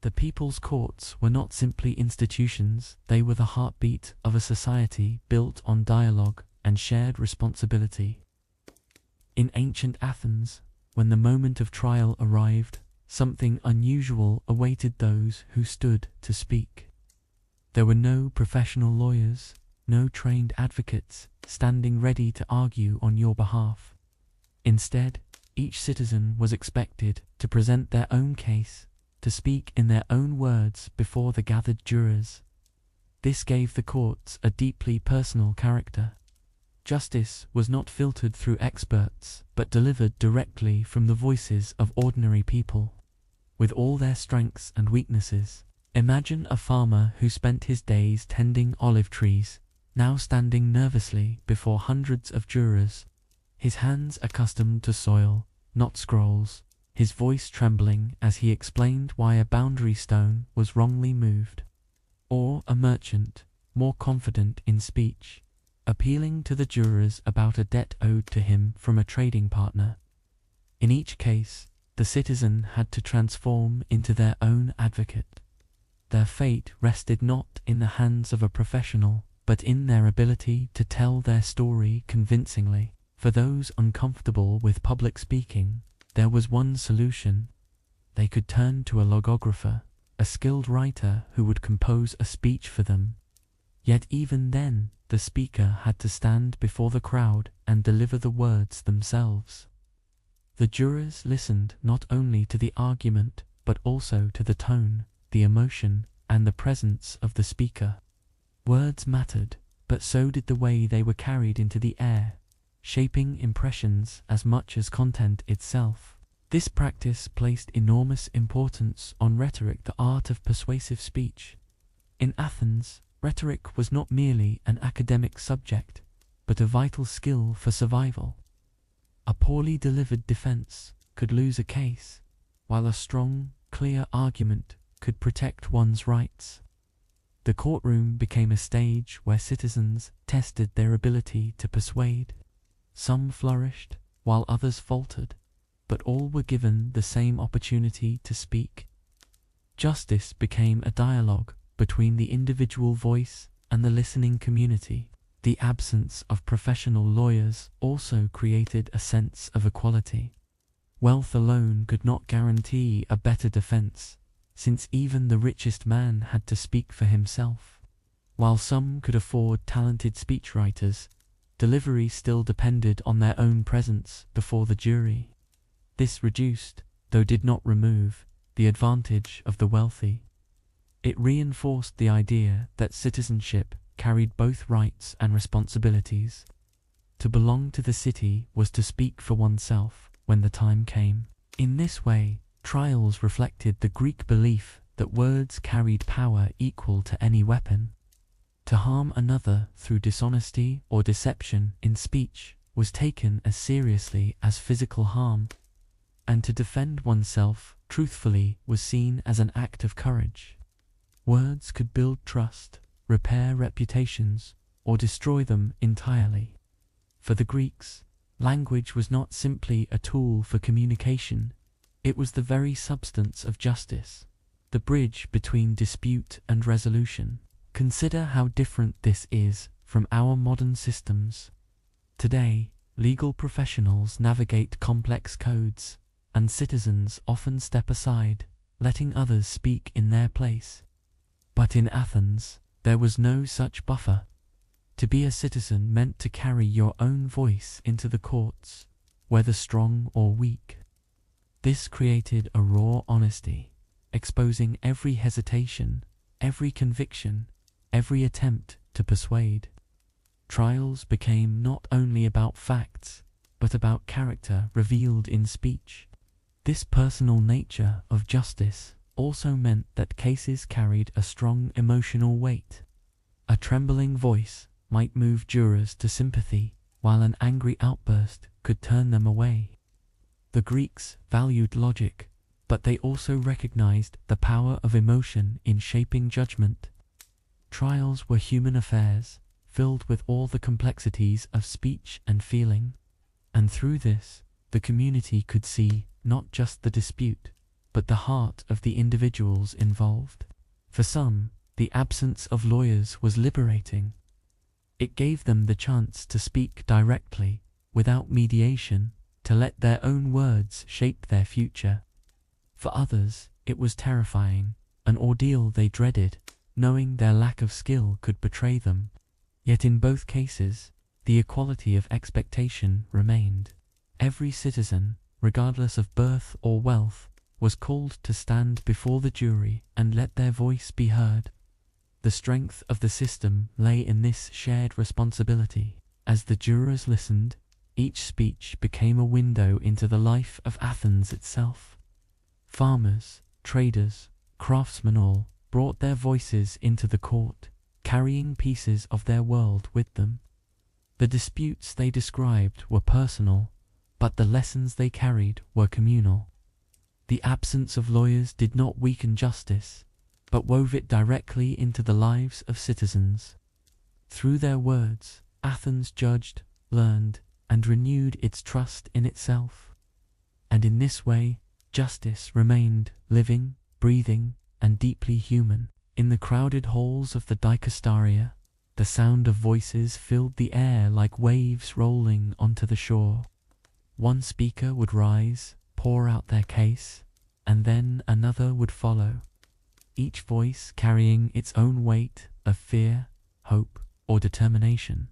The people's courts were not simply institutions, they were the heartbeat of a society built on dialogue and shared responsibility. In ancient Athens, when the moment of trial arrived, something unusual awaited those who stood to speak. There were no professional lawyers, no trained advocates standing ready to argue on your behalf. Instead, each citizen was expected to present their own case, to speak in their own words before the gathered jurors. This gave the courts a deeply personal character. Justice was not filtered through experts, but delivered directly from the voices of ordinary people. With all their strengths and weaknesses, imagine a farmer who spent his days tending olive trees, now standing nervously before hundreds of jurors, his hands accustomed to soil, not scrolls, his voice trembling as he explained why a boundary stone was wrongly moved. Or a merchant, more confident in speech, appealing to the jurors about a debt owed to him from a trading partner. In each case, the citizen had to transform into their own advocate. Their fate rested not in the hands of a professional, but in their ability to tell their story convincingly. For those uncomfortable with public speaking, there was one solution. They could turn to a logographer, a skilled writer who would compose a speech for them. Yet even then, the speaker had to stand before the crowd and deliver the words themselves. The jurors listened not only to the argument, but also to the tone, the emotion, and the presence of the speaker. Words mattered, but so did the way they were carried into the air, shaping impressions as much as content itself. This practice placed enormous importance on rhetoric, the art of persuasive speech. In Athens, rhetoric was not merely an academic subject, but a vital skill for survival. A poorly delivered defense could lose a case, while a strong, clear argument could protect one's rights. The courtroom became a stage where citizens tested their ability to persuade. Some flourished, while others faltered, but all were given the same opportunity to speak. Justice became a dialogue between the individual voice and the listening community. The absence of professional lawyers also created a sense of equality. Wealth alone could not guarantee a better defense, since even the richest man had to speak for himself. While some could afford talented speechwriters, delivery still depended on their own presence before the jury. This reduced, though did not remove, the advantage of the wealthy. It reinforced the idea that citizenship carried both rights and responsibilities. To belong to the city was to speak for oneself when the time came. In this way, trials reflected the Greek belief that words carried power equal to any weapon. To harm another through dishonesty or deception in speech was taken as seriously as physical harm, and to defend oneself truthfully was seen as an act of courage. Words could build trust, repair reputations, or destroy them entirely. For the Greeks, language was not simply a tool for communication, it was the very substance of justice, the bridge between dispute and resolution. Consider how different this is from our modern systems. Today, legal professionals navigate complex codes, and citizens often step aside, letting others speak in their place. But in Athens, there was no such buffer. To be a citizen meant to carry your own voice into the courts, whether strong or weak. This created a raw honesty, exposing every hesitation, every conviction, every attempt to persuade. Trials became not only about facts, but about character revealed in speech. This personal nature of justice also meant that cases carried a strong emotional weight. A trembling voice might move jurors to sympathy, while an angry outburst could turn them away. The Greeks valued logic, but they also recognized the power of emotion in shaping judgment. Trials were human affairs, filled with all the complexities of speech and feeling, and through this, the community could see not just the dispute, but the heart of the individuals involved. For some, the absence of lawyers was liberating. It gave them the chance to speak directly, without mediation, to let their own words shape their future. For others, it was terrifying, an ordeal they dreaded, knowing their lack of skill could betray them. Yet in both cases, the equality of expectation remained. Every citizen, regardless of birth or wealth, was called to stand before the jury and let their voice be heard. The strength of the system lay in this shared responsibility. As the jurors listened, each speech became a window into the life of Athens itself. Farmers, traders, craftsmen all brought their voices into the court, carrying pieces of their world with them. The disputes they described were personal, but the lessons they carried were communal. The absence of lawyers did not weaken justice, but wove it directly into the lives of citizens. Through their words, Athens judged, learned, and renewed its trust in itself. And in this way, justice remained living, breathing, and deeply human. In the crowded halls of the Dikasteria, the sound of voices filled the air like waves rolling onto the shore. One speaker would rise, pour out their case, and then another would follow, each voice carrying its own weight of fear, hope, or determination.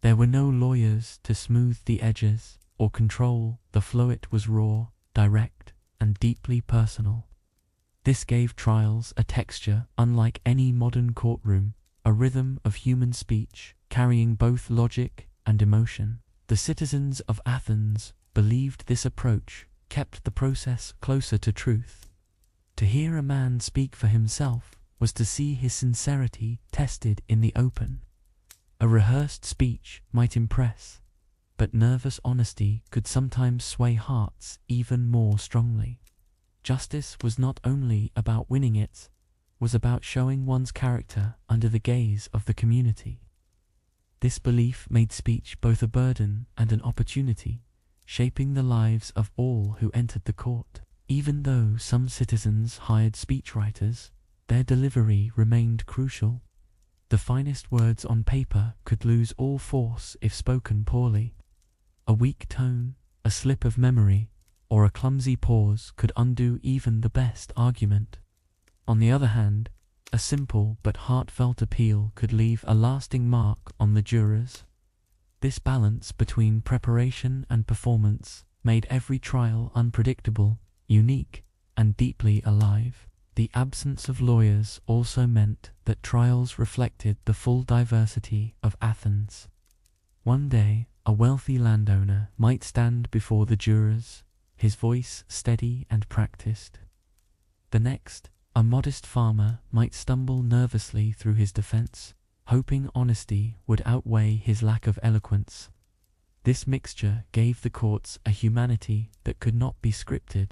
There were no lawyers to smooth the edges or control the flow. It was raw, direct, and deeply personal. This gave trials a texture unlike any modern courtroom, a rhythm of human speech carrying both logic and emotion. The citizens of Athens believed this approach kept the process closer to truth. To hear a man speak for himself was to see his sincerity tested in the open. A rehearsed speech might impress, but nervous honesty could sometimes sway hearts even more strongly. Justice was not only about winning, it was about showing one's character under the gaze of the community. This belief made speech both a burden and an opportunity, shaping the lives of all who entered the court. Even though some citizens hired speechwriters, their delivery remained crucial. The finest words on paper could lose all force if spoken poorly. A weak tone, a slip of memory, or a clumsy pause could undo even the best argument. On the other hand, a simple but heartfelt appeal could leave a lasting mark on the jurors. This balance between preparation and performance made every trial unpredictable, unique, and deeply alive. The absence of lawyers also meant that trials reflected the full diversity of Athens. One day, a wealthy landowner might stand before the jurors, his voice steady and practiced. The next, a modest farmer might stumble nervously through his defense, hoping honesty would outweigh his lack of eloquence. This mixture gave the courts a humanity that could not be scripted.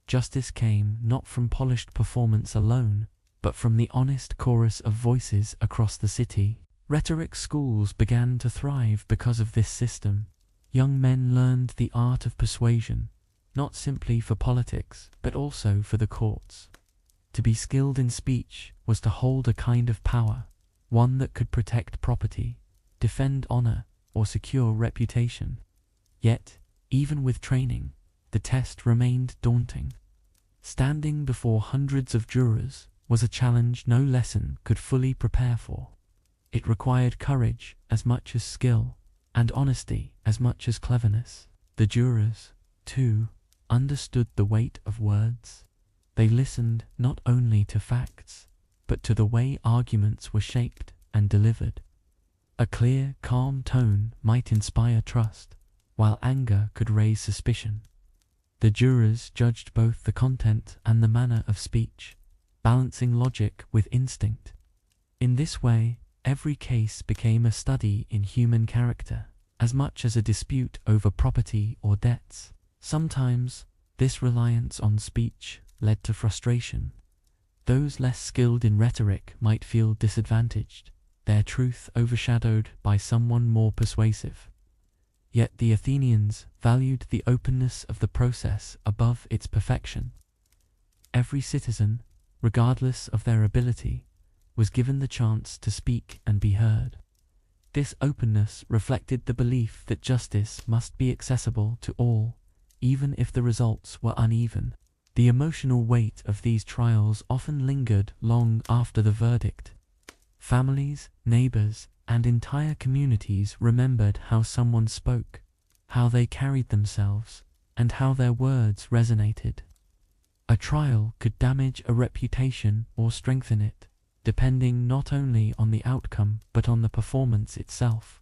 Justice came not from polished performance alone, but from the honest chorus of voices across the city. Rhetoric schools began to thrive because of this system. Young men learned the art of persuasion, not simply for politics, but also for the courts. To be skilled in speech was to hold a kind of power, one that could protect property, defend honor, or secure reputation. Yet, even with training, the test remained daunting. Standing before hundreds of jurors was a challenge no lesson could fully prepare for. It required courage as much as skill, and honesty as much as cleverness. The jurors, too, understood the weight of words. They listened not only to facts, but to the way arguments were shaped and delivered. A clear, calm tone might inspire trust, while anger could raise suspicion. The jurors judged both the content and the manner of speech, balancing logic with instinct. In this way, every case became a study in human character, as much as a dispute over property or debts. Sometimes, this reliance on speech led to frustration. Those less skilled in rhetoric might feel disadvantaged, their truth overshadowed by someone more persuasive. Yet the Athenians valued the openness of the process above its perfection. Every citizen, regardless of their ability, was given the chance to speak and be heard. This openness reflected the belief that justice must be accessible to all, even if the results were uneven. The emotional weight of these trials often lingered long after the verdict. Families, neighbors, and entire communities remembered how someone spoke, how they carried themselves, and how their words resonated. A trial could damage a reputation or strengthen it, depending not only on the outcome but on the performance itself.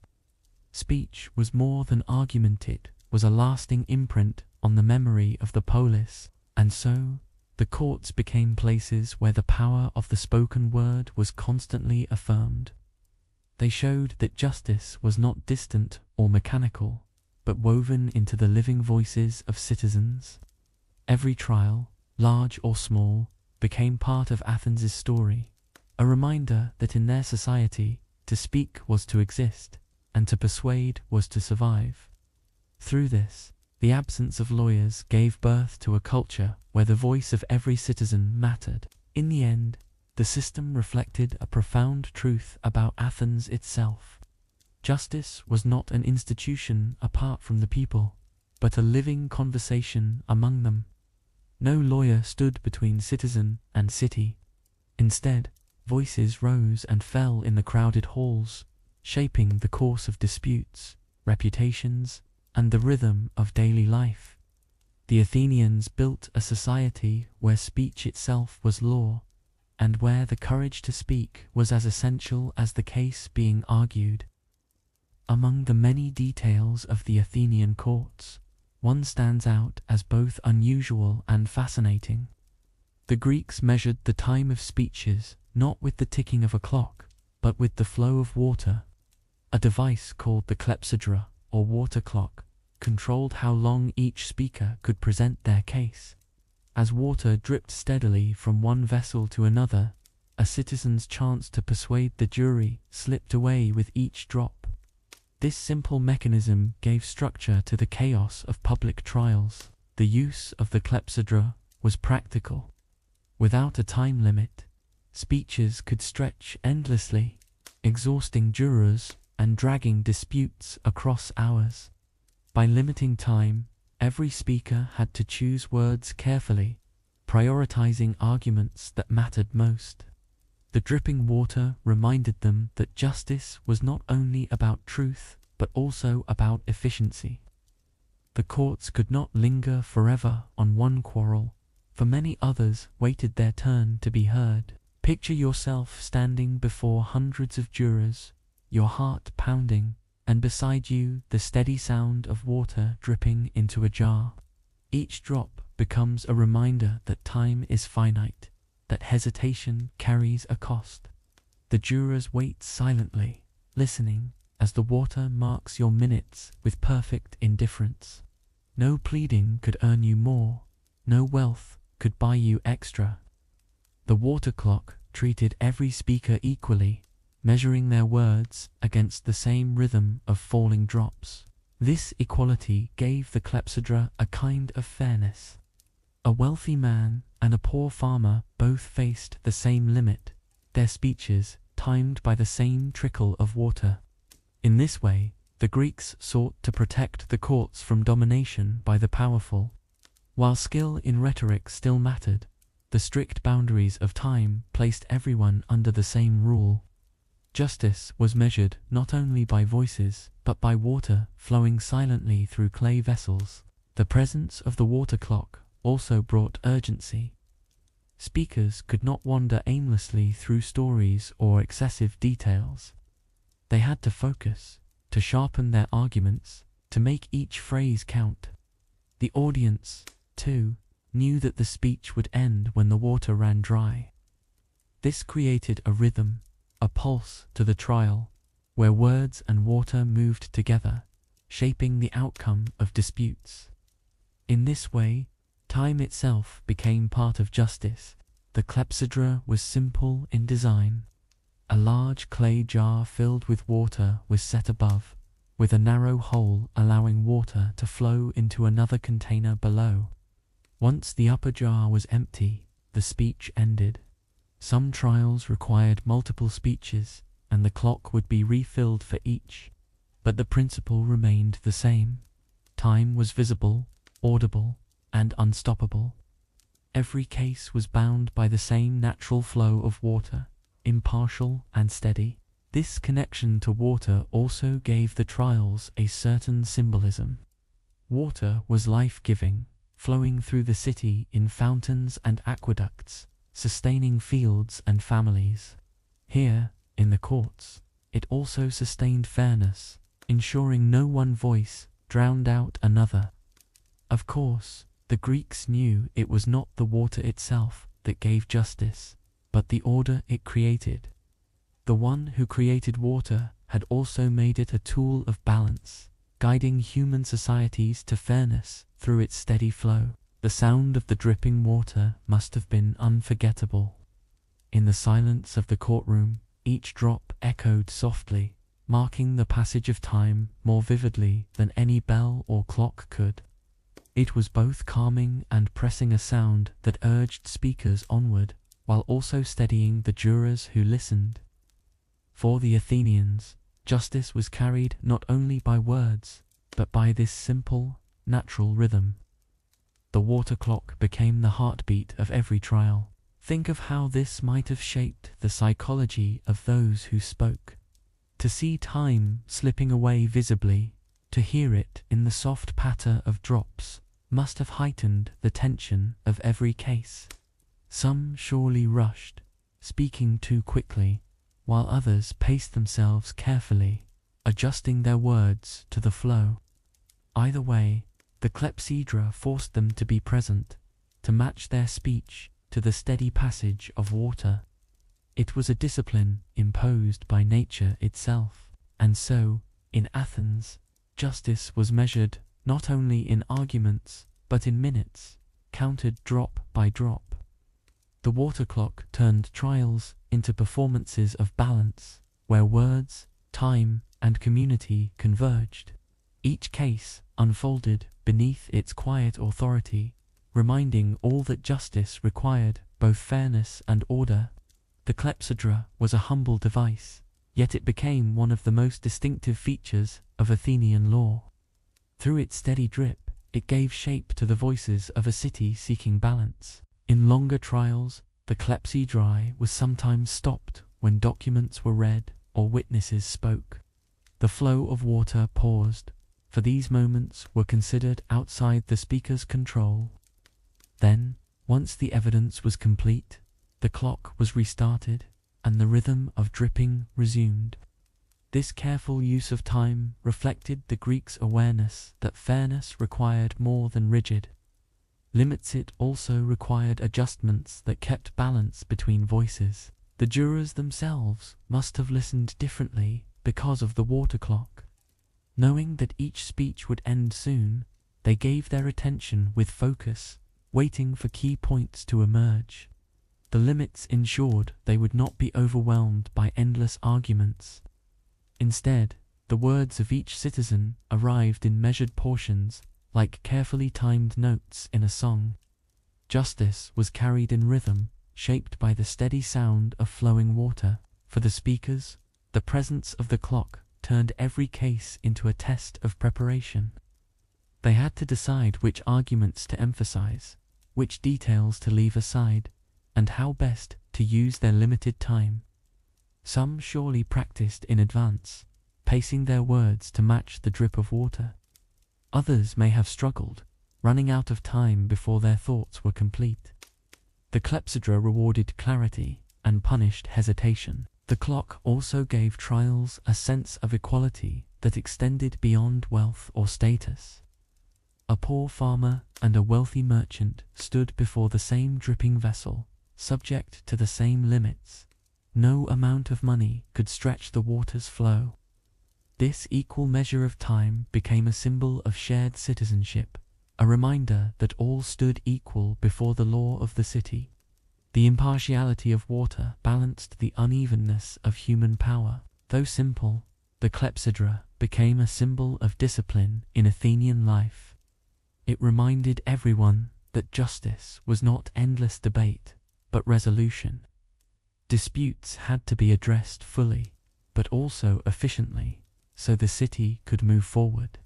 Speech was more than argument, it was a lasting imprint on the memory of the polis, and so the courts became places where the power of the spoken word was constantly affirmed. They showed that justice was not distant or mechanical, but woven into the living voices of citizens. Every trial, large or small, became part of Athens' story, a reminder that in their society, to speak was to exist, and to persuade was to survive. Through this, the absence of lawyers gave birth to a culture where the voice of every citizen mattered. In the end, the system reflected a profound truth about Athens itself. Justice was not an institution apart from the people, but a living conversation among them. No lawyer stood between citizen and city. Instead, voices rose and fell in the crowded halls, shaping the course of disputes, reputations, and the rhythm of daily life. The Athenians built a society where speech itself was law, and where the courage to speak was as essential as the case being argued. Among the many details of the Athenian courts, one stands out as both unusual and fascinating. The Greeks measured the time of speeches not with the ticking of a clock, but with the flow of water. A device called the clepsydra, or water clock, controlled how long each speaker could present their case. As water dripped steadily from one vessel to another, a citizen's chance to persuade the jury slipped away with each drop. This simple mechanism gave structure to the chaos of public trials. The use of the clepsydra was practical. Without a time limit, speeches could stretch endlessly, exhausting jurors and dragging disputes across hours. By limiting time, every speaker had to choose words carefully, prioritizing arguments that mattered most. The dripping water reminded them that justice was not only about truth, but also about efficiency. The courts could not linger forever on one quarrel, for many others waited their turn to be heard. Picture yourself standing before hundreds of jurors, your heart pounding, and beside you the steady sound of water dripping into a jar. Each drop becomes a reminder that time is finite, that hesitation carries a cost. The jurors wait silently, listening, as the water marks your minutes with perfect indifference. No pleading could earn you more, no wealth could buy you extra. The water clock treated every speaker equally, measuring their words against the same rhythm of falling drops. This equality gave the clepsydra a kind of fairness. A wealthy man and a poor farmer both faced the same limit, their speeches timed by the same trickle of water. In this way, the Greeks sought to protect the courts from domination by the powerful. While skill in rhetoric still mattered, the strict boundaries of time placed everyone under the same rule. Justice was measured not only by voices, but by water flowing silently through clay vessels. The presence of the water clock also brought urgency. Speakers could not wander aimlessly through stories or excessive details. They had to focus, to sharpen their arguments, to make each phrase count. The audience, too, knew that the speech would end when the water ran dry. This created a rhythm, a pulse to the trial, where words and water moved together, shaping the outcome of disputes. In this way, time itself became part of justice. The clepsydra was simple in design. A large clay jar filled with water was set above, with a narrow hole allowing water to flow into another container below. Once the upper jar was empty, the speech ended. Some trials required multiple speeches, and the clock would be refilled for each, but the principle remained the same. Time was visible, audible, and unstoppable. Every case was bound by the same natural flow of water, impartial and steady. This connection to water also gave the trials a certain symbolism. Water was life-giving, flowing through the city in fountains and aqueducts, sustaining fields and families. Here, in the courts, it also sustained fairness, ensuring no one voice drowned out another. Of course, the Greeks knew it was not the water itself that gave justice, but the order it created. The one who created water had also made it a tool of balance, guiding human societies to fairness through its steady flow. The sound of the dripping water must have been unforgettable. In the silence of the courtroom, each drop echoed softly, marking the passage of time more vividly than any bell or clock could. It was both calming and pressing, a sound that urged speakers onward, while also steadying the jurors who listened. For the Athenians, justice was carried not only by words, but by this simple, natural rhythm. The water clock became the heartbeat of every trial. Think of how this might have shaped the psychology of those who spoke. To see time slipping away visibly, to hear it in the soft patter of drops, must have heightened the tension of every case. Some surely rushed, speaking too quickly, while others paced themselves carefully, adjusting their words to the flow. Either way, the clepsydra forced them to be present, to match their speech to the steady passage of water. It was a discipline imposed by nature itself, and so, in Athens, justice was measured not only in arguments, but in minutes, counted drop by drop. The water clock turned trials into performances of balance, where words, time, and community converged. Each case unfolded beneath its quiet authority, reminding all that justice required both fairness and order. The clepsydra was a humble device, yet it became one of the most distinctive features of Athenian law. Through its steady drip, it gave shape to the voices of a city seeking balance. In longer trials, the clepsydra was sometimes stopped when documents were read or witnesses spoke. The flow of water paused, for these moments were considered outside the speaker's control. Then, once the evidence was complete, the clock was restarted, and the rhythm of dripping resumed. This careful use of time reflected the Greeks' awareness that fairness required more than rigid limits. It also required adjustments that kept balance between voices. The jurors themselves must have listened differently because of the water clock. Knowing that each speech would end soon, they gave their attention with focus, waiting for key points to emerge. The limits ensured they would not be overwhelmed by endless arguments. Instead, the words of each citizen arrived in measured portions, like carefully timed notes in a song. Justice was carried in rhythm, shaped by the steady sound of flowing water. For the speakers, the presence of the clock turned every case into a test of preparation. They had to decide which arguments to emphasize, which details to leave aside, and how best to use their limited time. Some surely practiced in advance, pacing their words to match the drip of water. Others may have struggled, running out of time before their thoughts were complete. The clepsydra rewarded clarity and punished hesitation. The clock also gave trials a sense of equality that extended beyond wealth or status. A poor farmer and a wealthy merchant stood before the same dripping vessel, subject to the same limits. No amount of money could stretch the water's flow. This equal measure of time became a symbol of shared citizenship, a reminder that all stood equal before the law of the city. The impartiality of water balanced the unevenness of human power. Though simple, the clepsydra became a symbol of discipline in Athenian life. It reminded everyone that justice was not endless debate, but resolution. Disputes had to be addressed fully, but also efficiently, so the city could move forward.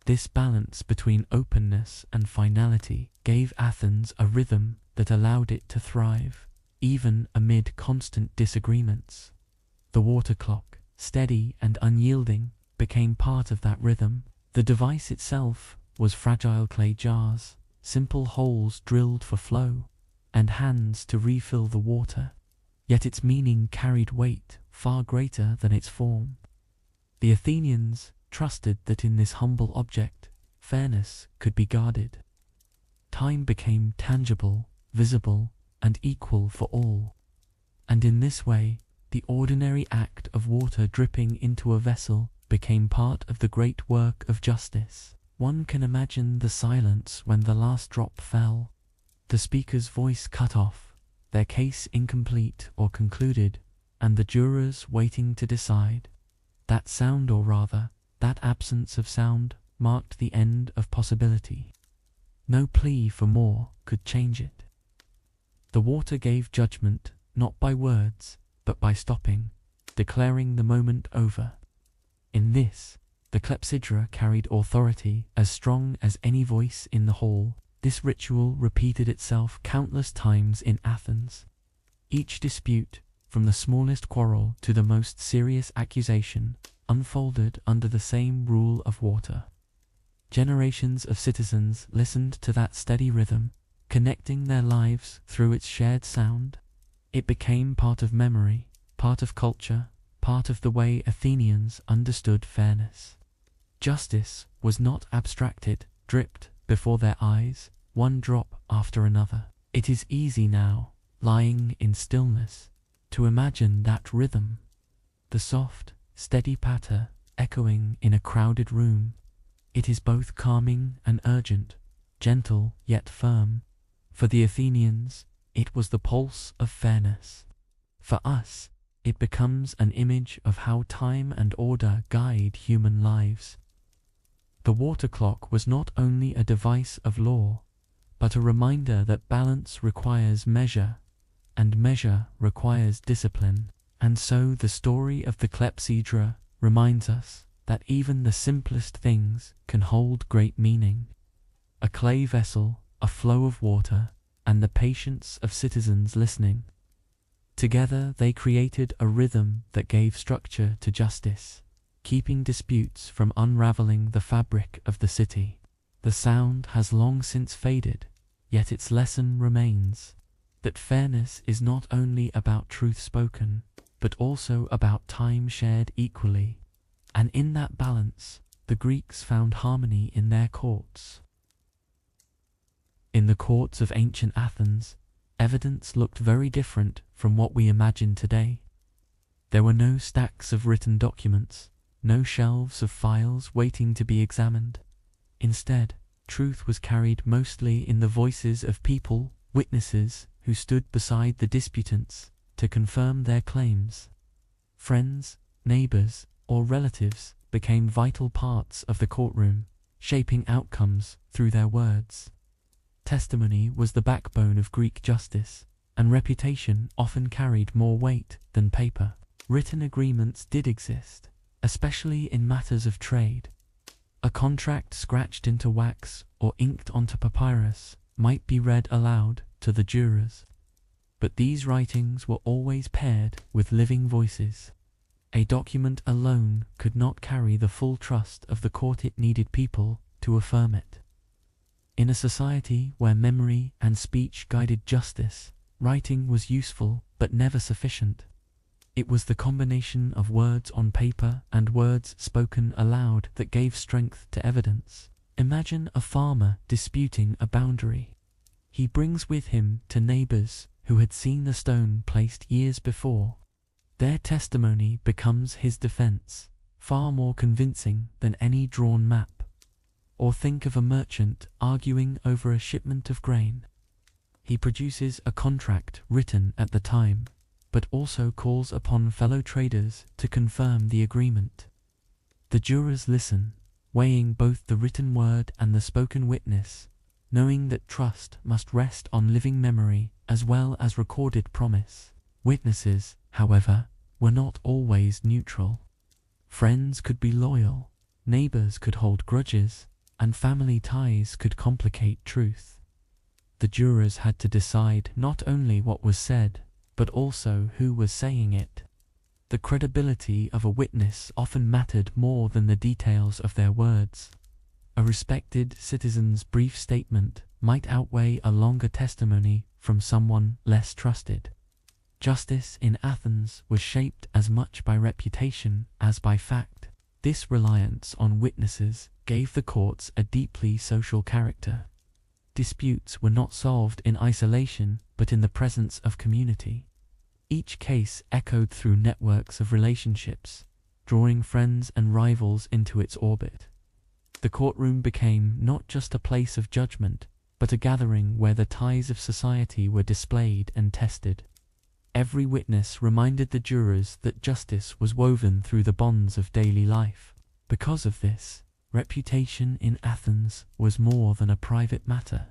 This balance between openness and finality gave Athens a rhythm that allowed it to thrive, even amid constant disagreements. The water clock, steady and unyielding, became part of that rhythm. The device itself was fragile clay jars, simple holes drilled for flow, and hands to refill the water. Yet its meaning carried weight far greater than its form. The Athenians trusted that in this humble object, fairness could be guarded. Time became tangible, visible, and equal for all. And in this way, the ordinary act of water dripping into a vessel became part of the great work of justice. One can imagine the silence when the last drop fell, the speaker's voice cut off, their case incomplete or concluded, and the jurors waiting to decide. That sound, or rather, that absence of sound, marked the end of possibility. No plea for more could change it. The water gave judgment, not by words, but by stopping, declaring the moment over. In this, the clepsydra carried authority as strong as any voice in the hall. This ritual repeated itself countless times in Athens. Each dispute, from the smallest quarrel to the most serious accusation, unfolded under the same rule of water. Generations of citizens listened to that steady rhythm, connecting their lives through its shared sound. It became part of memory, part of culture, part of the way Athenians understood fairness. Justice was not abstracted, dripped before their eyes, one drop after another. It is easy now, lying in stillness, to imagine that rhythm, the soft, steady patter echoing in a crowded room. It is both calming and urgent, gentle yet firm. For the Athenians, it was the pulse of fairness. For us, it becomes an image of how time and order guide human lives. The water clock was not only a device of law, but a reminder that balance requires measure, and measure requires discipline. And so the story of the clepsydra reminds us that even the simplest things can hold great meaning. A clay vessel, a flow of water, and the patience of citizens listening. Together they created a rhythm that gave structure to justice, keeping disputes from unraveling the fabric of the city. The sound has long since faded, yet its lesson remains, that fairness is not only about truth spoken, but also about time shared equally. And in that balance, the Greeks found harmony in their courts. In the courts of ancient Athens, evidence looked very different from what we imagine today. There were no stacks of written documents, no shelves of files waiting to be examined. Instead, truth was carried mostly in the voices of people, witnesses, who stood beside the disputants to confirm their claims. Friends, neighbors, or relatives became vital parts of the courtroom, shaping outcomes through their words. Testimony was the backbone of Greek justice, and reputation often carried more weight than paper. Written agreements did exist, especially in matters of trade. A contract scratched into wax or inked onto papyrus might be read aloud to the jurors. But these writings were always paired with living voices. A document alone could not carry the full trust of the court. It needed people to affirm it. In a society where memory and speech guided justice, writing was useful but never sufficient. It was the combination of words on paper and words spoken aloud that gave strength to evidence. Imagine a farmer disputing a boundary. He brings with him to neighbors who had seen the stone placed years before. Their testimony becomes his defense, far more convincing than any drawn map. Or think of a merchant arguing over a shipment of grain. He produces a contract written at the time, but also calls upon fellow traders to confirm the agreement. The jurors listen, weighing both the written word and the spoken witness, knowing that trust must rest on living memory as well as recorded promise. Witnesses, however, were not always neutral. Friends could be loyal, neighbors could hold grudges, and family ties could complicate truth. The jurors had to decide not only what was said, but also who was saying it. The credibility of a witness often mattered more than the details of their words. A respected citizen's brief statement might outweigh a longer testimony from someone less trusted. Justice in Athens was shaped as much by reputation as by fact. This reliance on witnesses gave the courts a deeply social character. Disputes were not solved in isolation, but in the presence of community. Each case echoed through networks of relationships, drawing friends and rivals into its orbit. The courtroom became not just a place of judgment, but a gathering where the ties of society were displayed and tested. Every witness reminded the jurors that justice was woven through the bonds of daily life. Because of this, reputation in Athens was more than a private matter.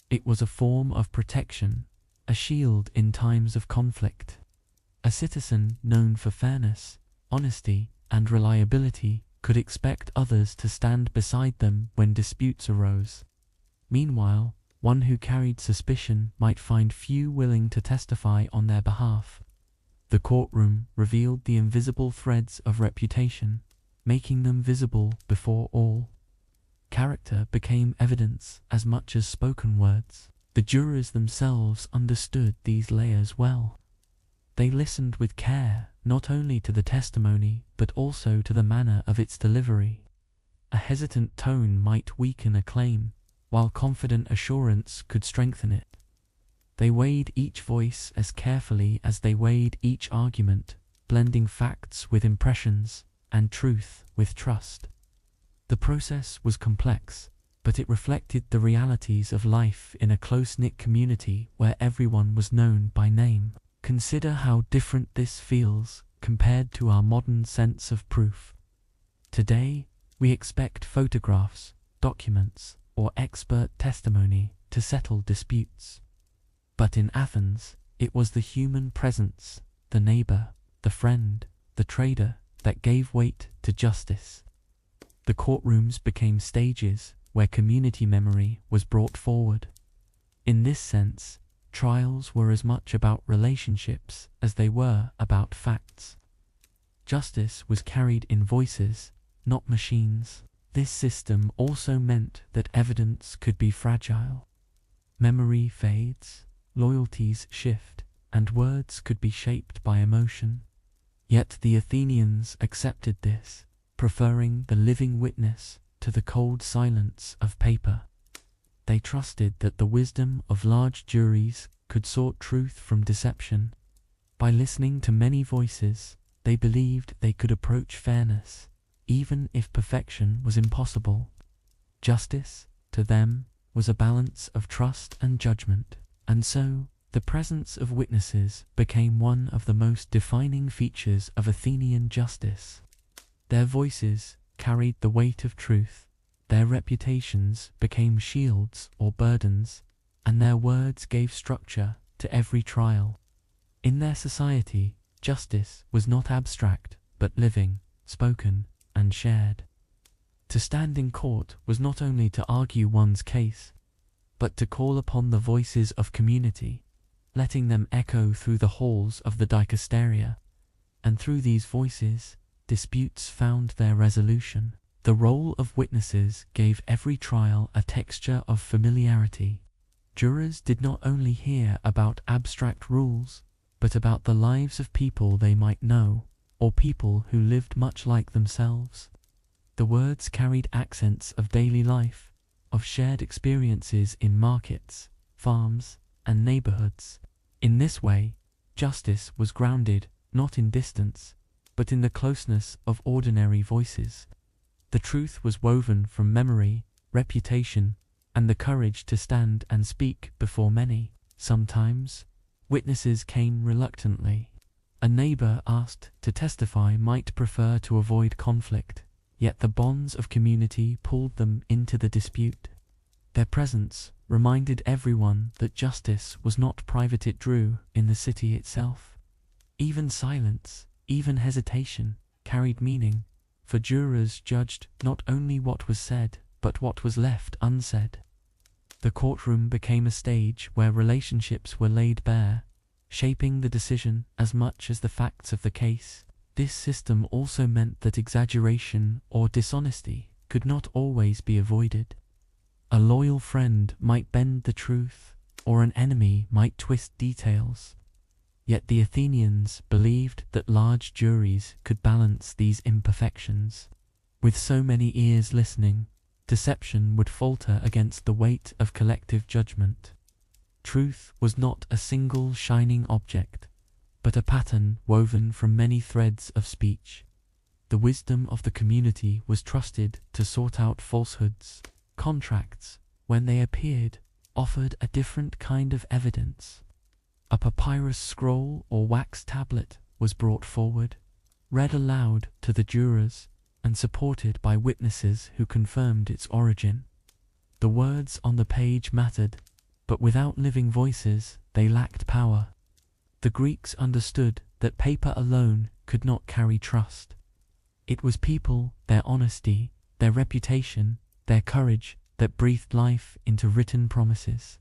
It was a form of protection, a shield in times of conflict. A citizen known for fairness, honesty, and reliability could expect others to stand beside them when disputes arose. Meanwhile, one who carried suspicion might find few willing to testify on their behalf. The courtroom revealed the invisible threads of reputation, making them visible before all. Character became evidence as much as spoken words. The jurors themselves understood these layers well. They listened with care not only to the testimony but also to the manner of its delivery. A hesitant tone might weaken a claim, while confident assurance could strengthen it. They weighed each voice as carefully as they weighed each argument, blending facts with impressions and truth with trust. The process was complex, but it reflected the realities of life in a close-knit community where everyone was known by name. Consider how different this feels compared to our modern sense of proof. Today, we expect photographs, documents, or expert testimony to settle disputes. But in Athens, it was the human presence, the neighbor, the friend, the trader, that gave weight to justice. The courtrooms became stages where community memory was brought forward. In this sense, trials were as much about relationships as they were about facts. Justice was carried in voices, not machines. This system also meant that evidence could be fragile. Memory fades, loyalties shift, and words could be shaped by emotion. Yet the Athenians accepted this, preferring the living witness to the cold silence of paper. They trusted that the wisdom of large juries could sort truth from deception. By listening to many voices, they believed they could approach fairness, even if perfection was impossible. Justice, to them, was a balance of trust and judgment, and so, the presence of witnesses became one of the most defining features of Athenian justice. Their voices carried the weight of truth, their reputations became shields or burdens, and their words gave structure to every trial. In their society, justice was not abstract, but living, spoken, and shared. To stand in court was not only to argue one's case, but to call upon the voices of community, letting them echo through the halls of the Dikasteria, and through these voices, disputes found their resolution. The role of witnesses gave every trial a texture of familiarity. Jurors did not only hear about abstract rules, but about the lives of people they might know, or people who lived much like themselves. The words carried accents of daily life, of shared experiences in markets, farms, and neighborhoods. In this way, justice was grounded not in distance, but in the closeness of ordinary voices. The truth was woven from memory, reputation, and the courage to stand and speak before many. Sometimes, witnesses came reluctantly. A neighbor asked to testify might prefer to avoid conflict, yet the bonds of community pulled them into the dispute. Their presence reminded everyone that justice was not private, it drew in the city itself. Even silence, even hesitation, carried meaning, for jurors judged not only what was said, but what was left unsaid. The courtroom became a stage where relationships were laid bare, shaping the decision as much as the facts of the case. This system also meant that exaggeration or dishonesty could not always be avoided. A loyal friend might bend the truth, or an enemy might twist details. Yet the Athenians believed that large juries could balance these imperfections. With so many ears listening, deception would falter against the weight of collective judgment. Truth was not a single shining object, but a pattern woven from many threads of speech. The wisdom of the community was trusted to sort out falsehoods. Contracts, when they appeared, offered a different kind of evidence. A papyrus scroll or wax tablet was brought forward, read aloud to the jurors, and supported by witnesses who confirmed its origin. The words on the page mattered, but without living voices, they lacked power. The Greeks understood that paper alone could not carry trust. It was people, their honesty, their reputation, their courage that breathed life into written promises.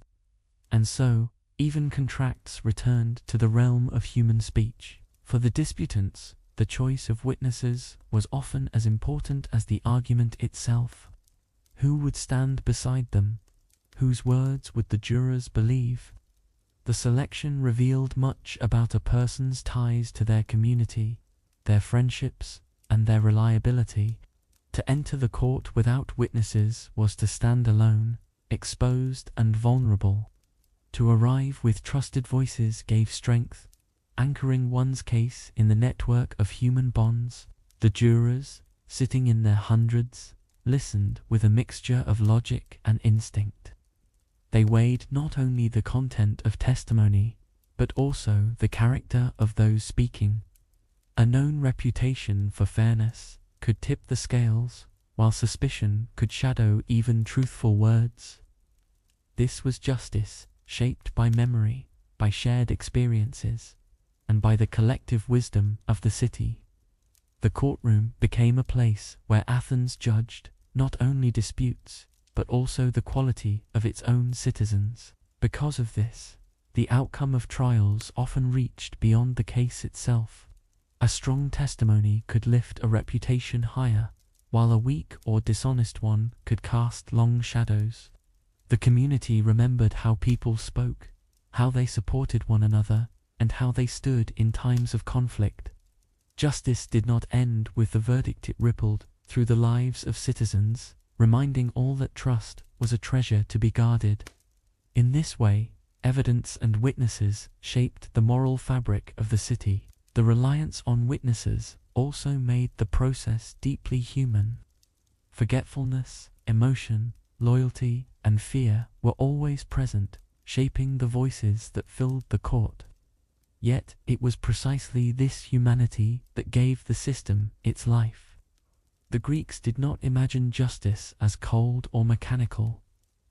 And so, even contracts returned to the realm of human speech. For the disputants, the choice of witnesses was often as important as the argument itself. Who would stand beside them? Whose words would the jurors believe? The selection revealed much about a person's ties to their community, their friendships, and their reliability. To enter the court without witnesses was to stand alone, exposed and vulnerable. To arrive with trusted voices gave strength, anchoring one's case in the network of human bonds. The jurors, sitting in their hundreds, listened with a mixture of logic and instinct. They weighed not only the content of testimony, but also the character of those speaking. A known reputation for fairness could tip the scales, while suspicion could shadow even truthful words. This was justice, shaped by memory, by shared experiences, and by the collective wisdom of the city. The courtroom became a place where Athens judged not only disputes, but also the quality of its own citizens. Because of this, the outcome of trials often reached beyond the case itself. A strong testimony could lift a reputation higher, while a weak or dishonest one could cast long shadows. The community remembered how people spoke, how they supported one another, and how they stood in times of conflict. Justice did not end with the verdict. It rippled through the lives of citizens, reminding all that trust was a treasure to be guarded. In this way, evidence and witnesses shaped the moral fabric of the city. The reliance on witnesses also made the process deeply human. Forgetfulness, emotion, loyalty, and fear were always present, shaping the voices that filled the court. Yet it was precisely this humanity that gave the system its life. The Greeks did not imagine justice as cold or mechanical.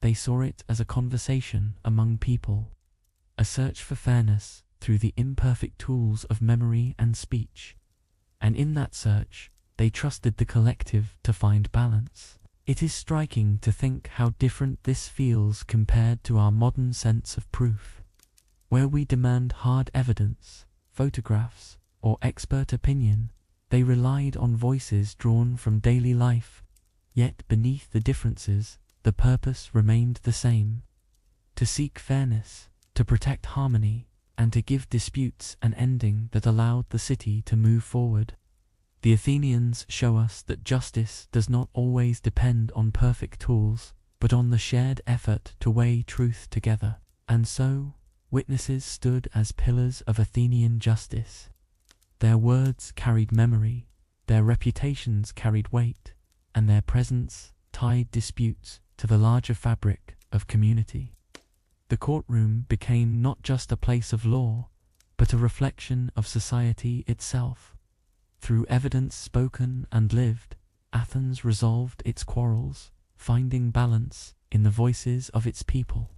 They saw it as a conversation among people, a search for fairness through the imperfect tools of memory and speech. And in that search, they trusted the collective to find balance. It is striking to think how different this feels compared to our modern sense of proof, where we demand hard evidence, photographs, or expert opinion. They relied on voices drawn from daily life, yet beneath the differences, the purpose remained the same: to seek fairness, to protect harmony, and to give disputes an ending that allowed the city to move forward. The Athenians show us that justice does not always depend on perfect tools, but on the shared effort to weigh truth together. And so, witnesses stood as pillars of Athenian justice. Their words carried memory, their reputations carried weight, and their presence tied disputes to the larger fabric of community. The courtroom became not just a place of law, but a reflection of society itself. Through evidence spoken and lived, Athens resolved its quarrels, finding balance in the voices of its people.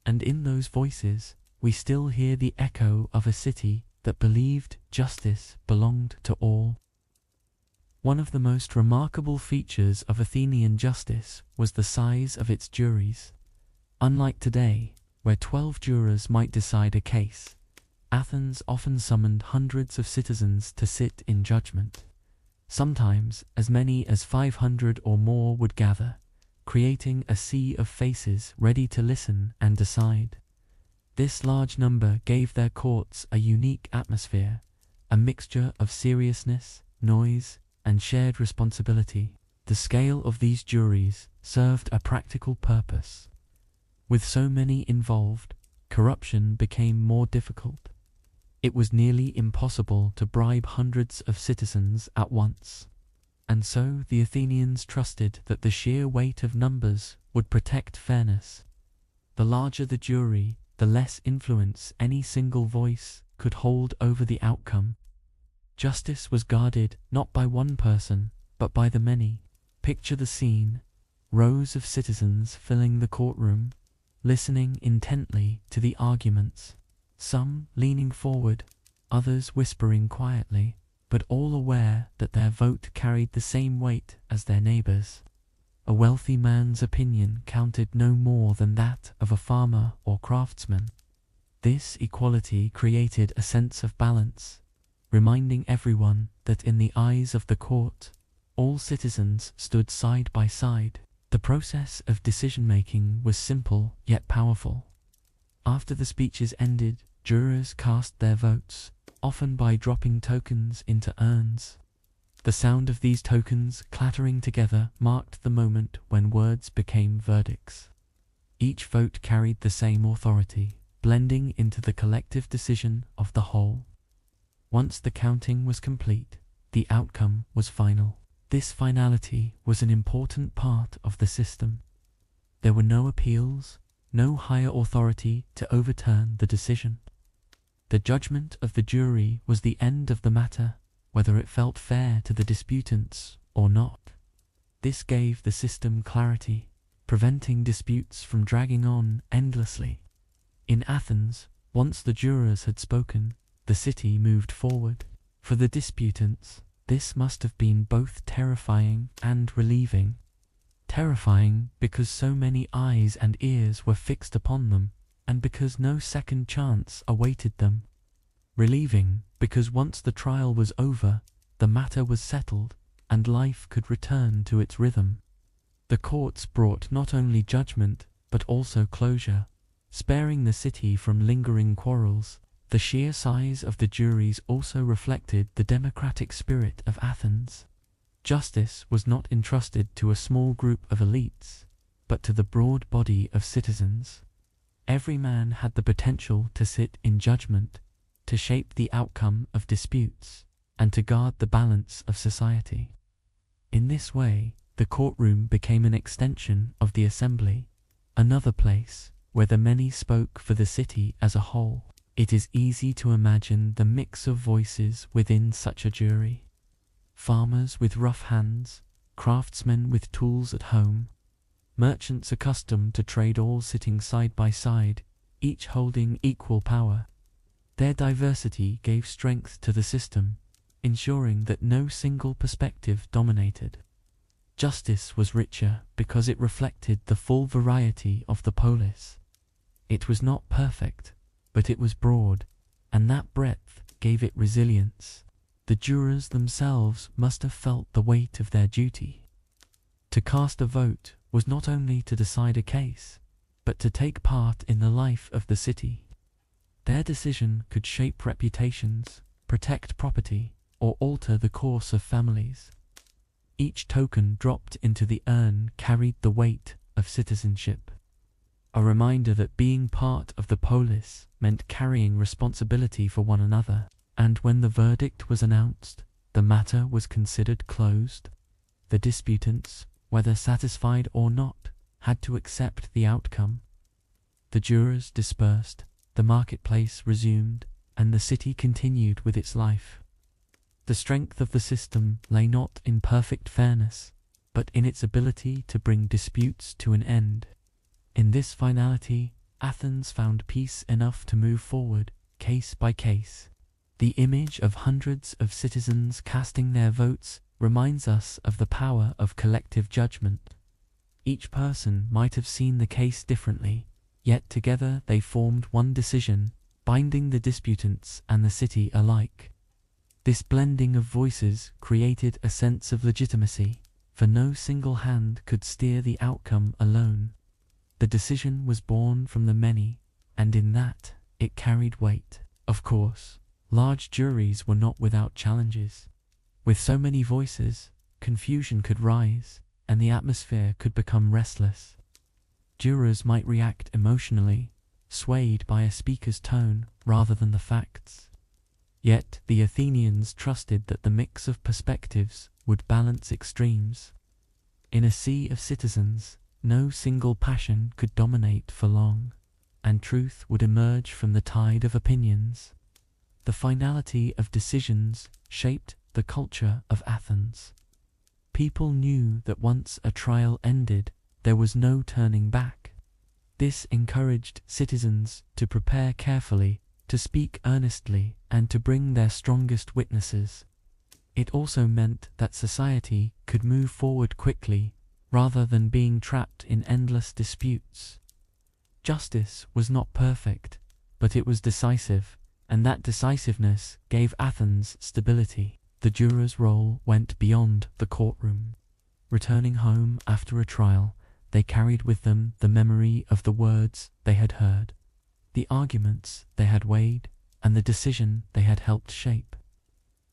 And in those voices, we still hear the echo of a city that believed justice belonged to all. One of the most remarkable features of Athenian justice was the size of its juries. Unlike today, where 12 jurors might decide a case, Athens often summoned hundreds of citizens to sit in judgment. Sometimes as many as 500 or more would gather, creating a sea of faces ready to listen and decide. This large number gave their courts a unique atmosphere, a mixture of seriousness, noise, and shared responsibility. The scale of these juries served a practical purpose. With so many involved, corruption became more difficult. It was nearly impossible to bribe hundreds of citizens at once. And so the Athenians trusted that the sheer weight of numbers would protect fairness. The larger the jury, the less influence any single voice could hold over the outcome. Justice was guarded not by one person, but by the many. Picture the scene: rows of citizens filling the courtroom, listening intently to the arguments, some leaning forward, others whispering quietly, but all aware that their vote carried the same weight as their neighbors. A wealthy man's opinion counted no more than that of a farmer or craftsman. This equality created a sense of balance, reminding everyone that in the eyes of the court, all citizens stood side by side. The process of decision-making was simple yet powerful. After the speeches ended, jurors cast their votes, often by dropping tokens into urns. The sound of these tokens clattering together marked the moment when words became verdicts. Each vote carried the same authority, blending into the collective decision of the whole. Once the counting was complete, the outcome was final. This finality was an important part of the system. There were no appeals, no higher authority to overturn the decision. The judgment of the jury was the end of the matter, whether it felt fair to the disputants or not. This gave the system clarity, preventing disputes from dragging on endlessly. In Athens, once the jurors had spoken, the city moved forward. For the disputants, this must have been both terrifying and relieving. Terrifying because so many eyes and ears were fixed upon them, and because no second chance awaited them. Relieving because once the trial was over, the matter was settled, and life could return to its rhythm. The courts brought not only judgment, but also closure, sparing the city from lingering quarrels. The sheer size of the juries also reflected the democratic spirit of Athens. Justice was not entrusted to a small group of elites, but to the broad body of citizens. Every man had the potential to sit in judgment, to shape the outcome of disputes, and to guard the balance of society. In this way, the courtroom became an extension of the assembly, another place where the many spoke for the city as a whole. It is easy to imagine the mix of voices within such a jury. Farmers with rough hands, craftsmen with tools at home, merchants accustomed to trade all sitting side by side, each holding equal power. Their diversity gave strength to the system, ensuring that no single perspective dominated. Justice was richer because it reflected the full variety of the polis. It was not perfect, but it was broad, and that breadth gave it resilience. The jurors themselves must have felt the weight of their duty. To cast a vote was not only to decide a case, but to take part in the life of the city. Their decision could shape reputations, protect property, or alter the course of families. Each token dropped into the urn carried the weight of citizenship, a reminder that being part of the polis meant carrying responsibility for one another. And when the verdict was announced, the matter was considered closed. The disputants, whether satisfied or not, had to accept the outcome. The jurors dispersed, the marketplace resumed, and the city continued with its life. The strength of the system lay not in perfect fairness, but in its ability to bring disputes to an end. In this finality, Athens found peace enough to move forward, case by case. The image of hundreds of citizens casting their votes reminds us of the power of collective judgment. Each person might have seen the case differently, yet together they formed one decision, binding the disputants and the city alike. This blending of voices created a sense of legitimacy, for no single hand could steer the outcome alone. The decision was born from the many, and in that, it carried weight. Of course, large juries were not without challenges. With so many voices, confusion could rise, and the atmosphere could become restless. Jurors might react emotionally, swayed by a speaker's tone rather than the facts. Yet the Athenians trusted that the mix of perspectives would balance extremes. In a sea of citizens, no single passion could dominate for long. and truth would emerge from the tide of opinions. The finality of decisions shaped the culture of Athens. People knew that once a trial ended, there was no turning back. This encouraged citizens to prepare carefully, to speak earnestly, and to bring their strongest witnesses. It also meant that society could move forward quickly, rather than being trapped in endless disputes. Justice was not perfect, but it was decisive, and that decisiveness gave Athens stability. The jurors' role went beyond the courtroom. Returning home after a trial, they carried with them the memory of the words they had heard, the arguments they had weighed, and the decision they had helped shape.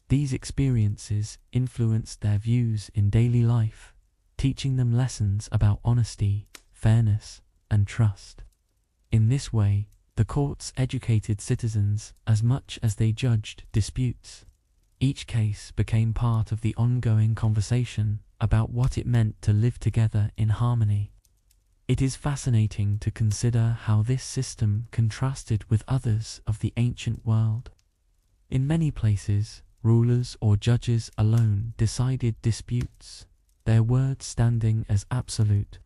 These experiences influenced their views in daily life, teaching them lessons about honesty, fairness, and trust. In this way, the courts educated citizens as much as they judged disputes. Each case became part of the ongoing conversation about what it meant to live together in harmony. It is fascinating to consider how this system contrasted with others of the ancient world. In many places, rulers or judges alone decided disputes, their word standing as absolute.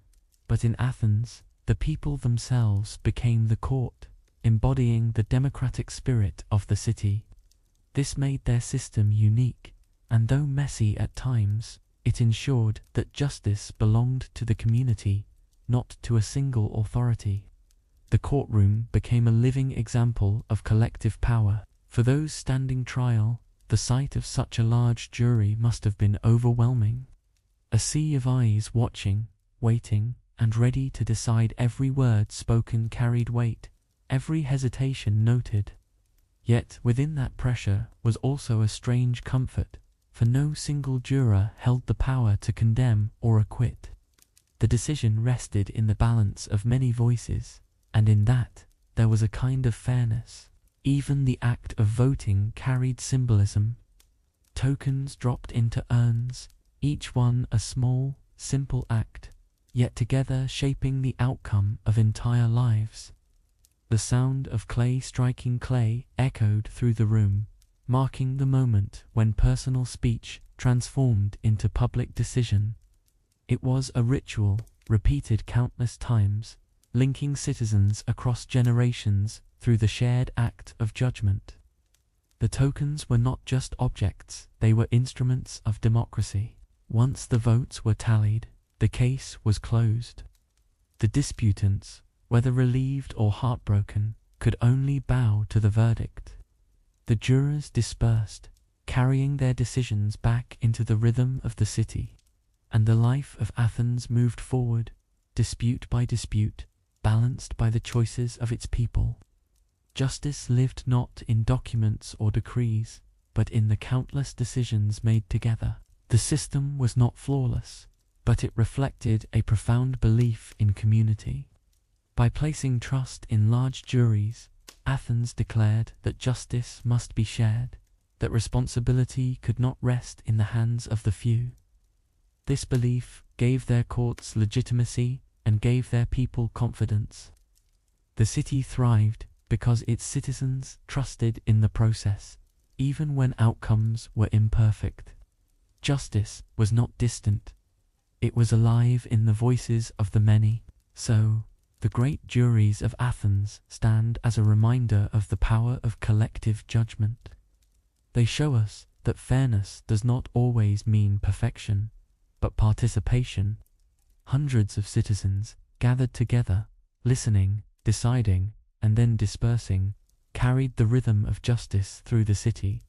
But in Athens, the people themselves became the court, embodying the democratic spirit of the city. This made their system unique, and though messy at times, it ensured that justice belonged to the community, not to a single authority. The courtroom became a living example of collective power. For those standing trial, the sight of such a large jury must have been overwhelming. A sea of eyes watching, waiting, and ready to decide. Every word spoken carried weight, every hesitation noted. Yet within that pressure was also a strange comfort, for no single juror held the power to condemn or acquit. The decision rested in the balance of many voices, and in that there was a kind of fairness. Even the act of voting carried symbolism. Tokens dropped into urns, each one a small, simple act, yet together shaping the outcome of entire lives. The sound of clay striking clay echoed through the room, marking the moment when personal speech transformed into public decision. It was a ritual, repeated countless times, linking citizens across generations through the shared act of judgment. The tokens were not just objects, they were instruments of democracy. Once the votes were tallied, the case was closed. The disputants, whether relieved or heartbroken, could only bow to the verdict. The jurors dispersed, carrying their decisions back into the rhythm of the city, and the life of Athens moved forward, dispute by dispute, balanced by the choices of its people. Justice lived not in documents or decrees, but in the countless decisions made together. The system was not flawless, but it reflected a profound belief in community. By placing trust in large juries, Athens declared that justice must be shared, that responsibility could not rest in the hands of the few. This belief gave their courts legitimacy and gave their people confidence. The city thrived because its citizens trusted in the process, even when outcomes were imperfect. Justice was not distant. It was alive in the voices of the many. So, the great juries of Athens stand as a reminder of the power of collective judgment. They show us that fairness does not always mean perfection, but participation. Hundreds of citizens gathered together, listening, deciding, and then dispersing, carried the rhythm of justice through the city.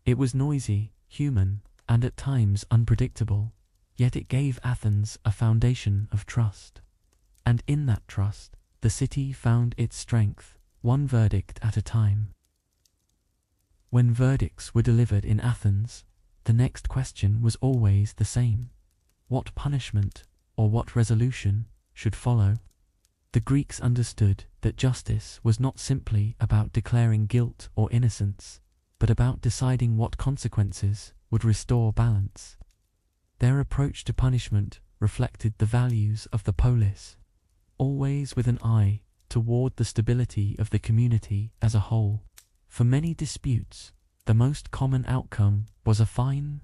It was noisy, human, and at times unpredictable, yet it gave Athens a foundation of trust. And in that trust, the city found its strength, one verdict at a time. When verdicts were delivered in Athens, the next question was always the same: what punishment, or what resolution, should follow? The Greeks understood that justice was not simply about declaring guilt or innocence, but about deciding what consequences would restore balance. Their approach to punishment reflected the values of the Polis, always with an eye toward the stability of the community as a whole. For many disputes, the most common outcome was a fine.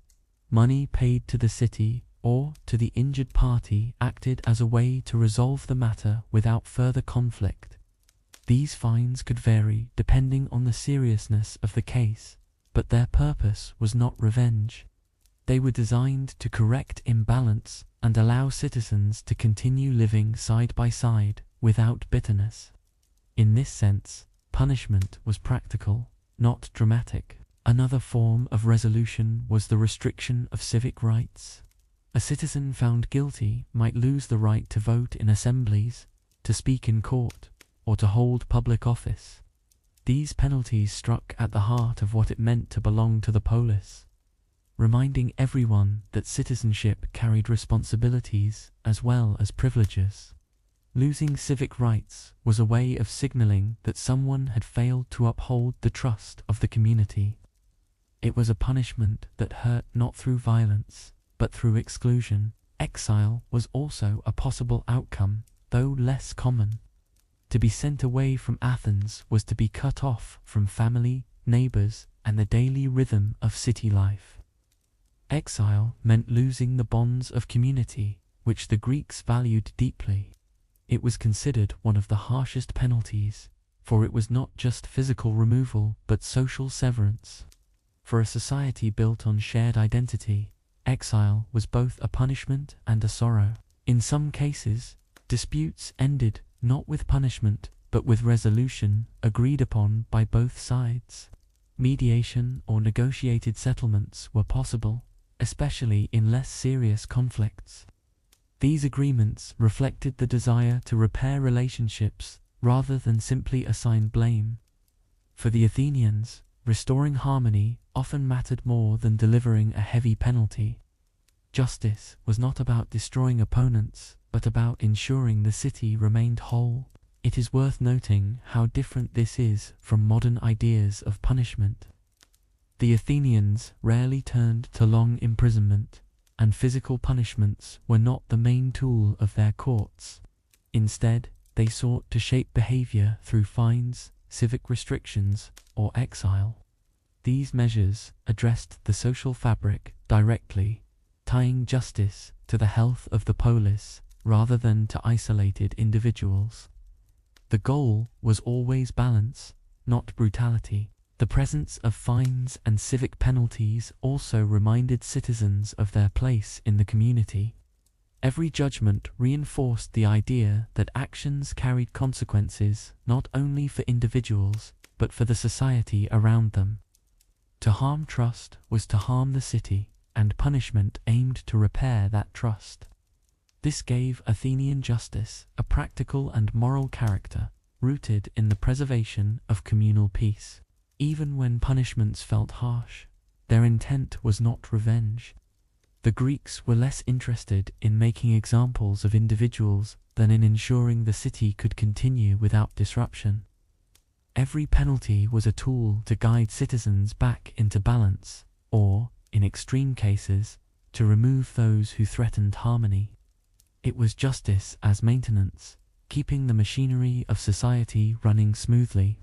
Money paid to the city or to the injured party acted as a way to resolve the matter without further conflict. These fines could vary depending on the seriousness of the case, but their purpose was not revenge. They were designed to correct imbalance and allow citizens to continue living side by side without bitterness. In this sense, punishment was practical, not dramatic. Another form of resolution was the restriction of civic rights. A citizen found guilty might lose the right to vote in assemblies, to speak in court, or to hold public office. These penalties struck at the heart of what it meant to belong to the polis, reminding everyone that citizenship carried responsibilities as well as privileges. Losing civic rights was a way of signaling that someone had failed to uphold the trust of the community. It was a punishment that hurt not through violence, but through exclusion. Exile was also a possible outcome, though less common. To be sent away from Athens was to be cut off from family, neighbors, and the daily rhythm of city life. Exile meant losing the bonds of community, which the Greeks valued deeply. It was considered one of the harshest penalties, for it was not just physical removal but social severance. For a society built on shared identity, exile was both a punishment and a sorrow. In some cases, disputes ended not with punishment but with resolution agreed upon by both sides. Mediation or negotiated settlements were possible, especially in less serious conflicts. These agreements reflected the desire to repair relationships rather than simply assign blame. For the Athenians, restoring harmony often mattered more than delivering a heavy penalty. Justice was not about destroying opponents, but about ensuring the city remained whole. It is worth noting how different this is from modern ideas of punishment. The Athenians rarely turned to long imprisonment, and physical punishments were not the main tool of their courts. Instead, they sought to shape behavior through fines, civic restrictions, or exile. These measures addressed the social fabric directly, tying justice to the health of the polis rather than to isolated individuals. The goal was always balance, not brutality. The presence of fines and civic penalties also reminded citizens of their place in the community. Every judgment reinforced the idea that actions carried consequences not only for individuals, but for the society around them. To harm trust was to harm the city, and punishment aimed to repair that trust. This gave Athenian justice a practical and moral character, rooted in the preservation of communal peace. Even when punishments felt harsh, their intent was not revenge. The Greeks were less interested in making examples of individuals than in ensuring the city could continue without disruption. Every penalty was a tool to guide citizens back into balance, or, in extreme cases, to remove those who threatened harmony. It was justice as maintenance, keeping the machinery of society running smoothly.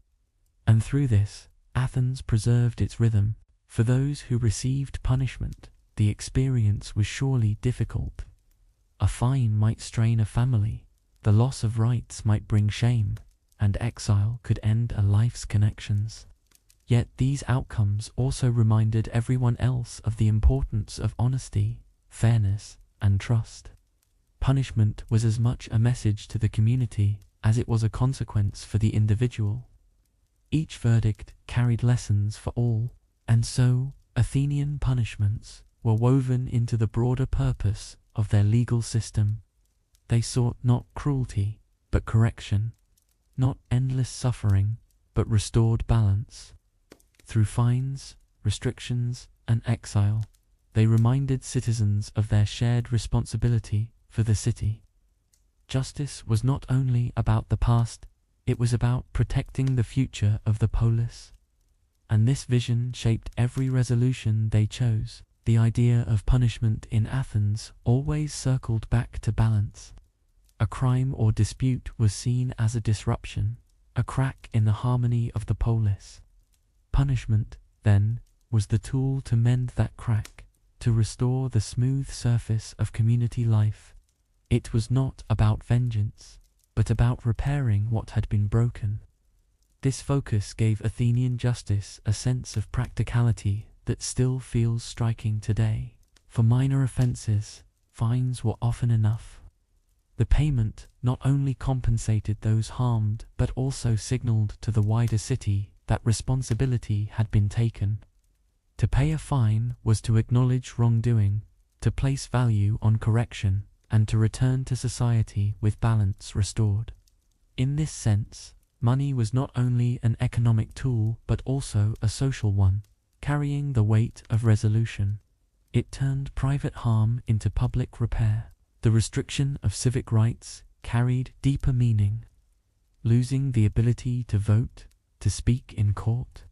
And through this, Athens preserved its rhythm. For those who received punishment, the experience was surely difficult. A fine might strain a family, the loss of rights might bring shame, and exile could end a life's connections. Yet these outcomes also reminded everyone else of the importance of honesty, fairness, and trust. Punishment was as much a message to the community as it was a consequence for the individual. Each verdict carried lessons for all, and so Athenian punishments were woven into the broader purpose of their legal system. They sought not cruelty, but correction, not endless suffering, but restored balance. Through fines, restrictions, and exile, they reminded citizens of their shared responsibility for the city. Justice was not only about the past, it was about protecting the future of the polis. And this vision shaped every resolution they chose. The idea of punishment in Athens always circled back to balance. A crime or dispute was seen as a disruption, a crack in the harmony of the polis. Punishment, then, was the tool to mend that crack, to restore the smooth surface of community life. It was not about vengeance, but about repairing what had been broken. This focus gave Athenian justice a sense of practicality that still feels striking today. For minor offences, fines were often enough. The payment not only compensated those harmed but also signaled to the wider city that responsibility had been taken. To pay a fine was to acknowledge wrongdoing, to place value on correction, and to return to society with balance restored. In this sense, money was not only an economic tool but also a social one, carrying the weight of resolution. It turned private harm into public repair. The restriction of civic rights carried deeper meaning. Losing the ability to vote, to speak in court,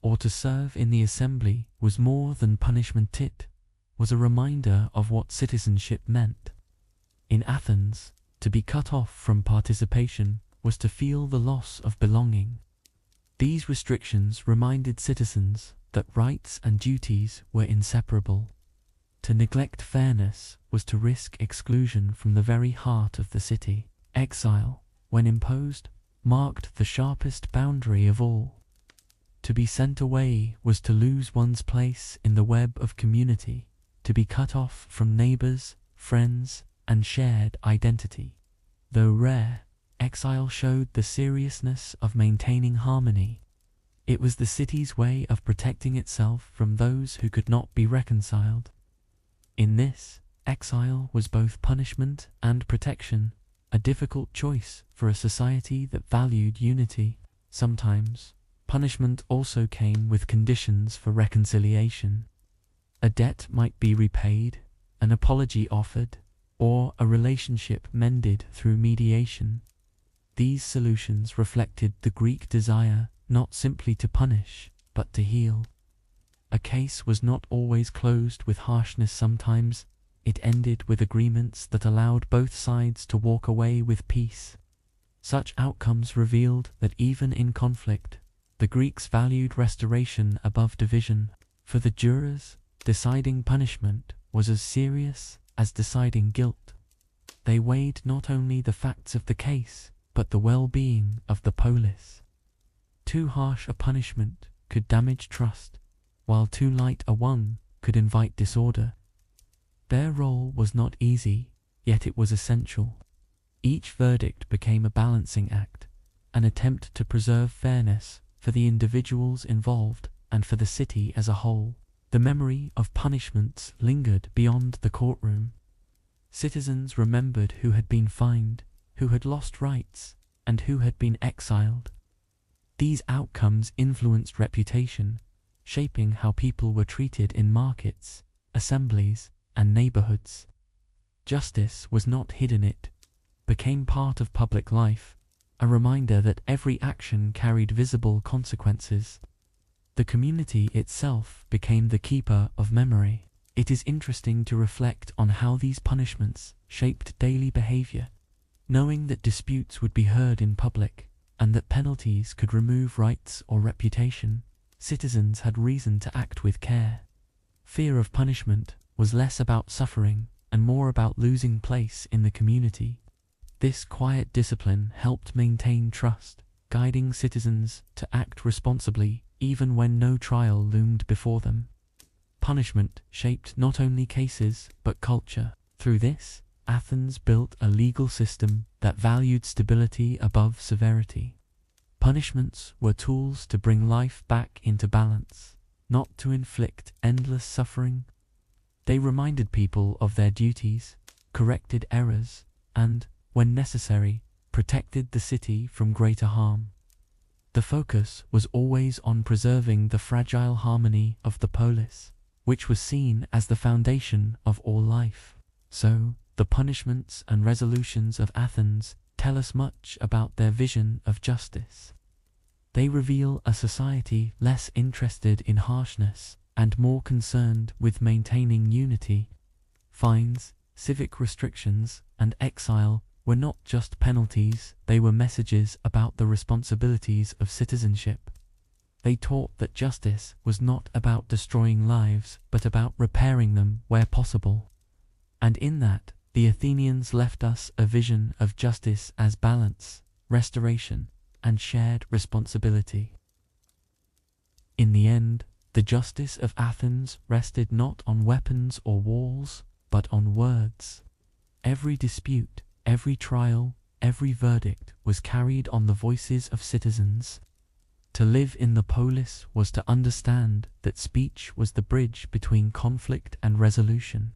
or to serve in the assembly was more than punishment. It was a reminder of what citizenship meant. In Athens, to be cut off from participation was to feel the loss of belonging. These restrictions reminded citizens that rights and duties were inseparable. To neglect fairness was to risk exclusion from the very heart of the city. Exile, when imposed, marked the sharpest boundary of all. To be sent away was to lose one's place in the web of community, to be cut off from neighbors, friends, and shared identity. Though rare, exile showed the seriousness of maintaining harmony. It was the city's way of protecting itself from those who could not be reconciled. In this, exile was both punishment and protection, a difficult choice for a society that valued unity. Sometimes, punishment also came with conditions for reconciliation. A debt might be repaid, an apology offered, or a relationship mended through mediation. These solutions reflected the Greek desire not simply to punish, but to heal. A case was not always closed with harshness. Sometimes it ended with agreements that allowed both sides to walk away with peace. Such outcomes revealed that even in conflict, the Greeks valued restoration above division. For the jurors, deciding punishment was as serious as deciding guilt. They weighed not only the facts of the case, but the well-being of the polis. Too harsh a punishment could damage trust, while too light a one could invite disorder. Their role was not easy, yet it was essential. Each verdict became a balancing act, an attempt to preserve fairness for the individuals involved and for the city as a whole. The memory of punishments lingered beyond the courtroom. Citizens remembered who had been fined, who had lost rights, and who had been exiled. These outcomes influenced reputation, shaping how people were treated in markets, assemblies, and neighborhoods. Justice was not hidden, it became part of public life, a reminder that every action carried visible consequences. The community itself became the keeper of memory. It is interesting to reflect on how these punishments shaped daily behavior. Knowing that disputes would be heard in public, and that penalties could remove rights or reputation, citizens had reason to act with care. Fear of punishment was less about suffering and more about losing place in the community. This quiet discipline helped maintain trust, guiding citizens to act responsibly even when no trial loomed before them. Punishment shaped not only cases but culture. Through this, Athens built a legal system that valued stability above severity. Punishments were tools to bring life back into balance, not to inflict endless suffering. They reminded people of their duties, corrected errors, and, when necessary, protected the city from greater harm. The focus was always on preserving the fragile harmony of the polis, which was seen as the foundation of all life. So, the punishments and resolutions of Athens tell us much about their vision of justice. They reveal a society less interested in harshness and more concerned with maintaining unity. Fines, civic restrictions, and exile were not just penalties, they were messages about the responsibilities of citizenship. They taught that justice was not about destroying lives, but about repairing them where possible. And in that, the Athenians left us a vision of justice as balance, restoration, and shared responsibility. In the end, the justice of Athens rested not on weapons or walls, but on words. Every dispute, every trial, every verdict was carried on the voices of citizens. To live in the Polis was to understand that speech was the bridge between conflict and resolution.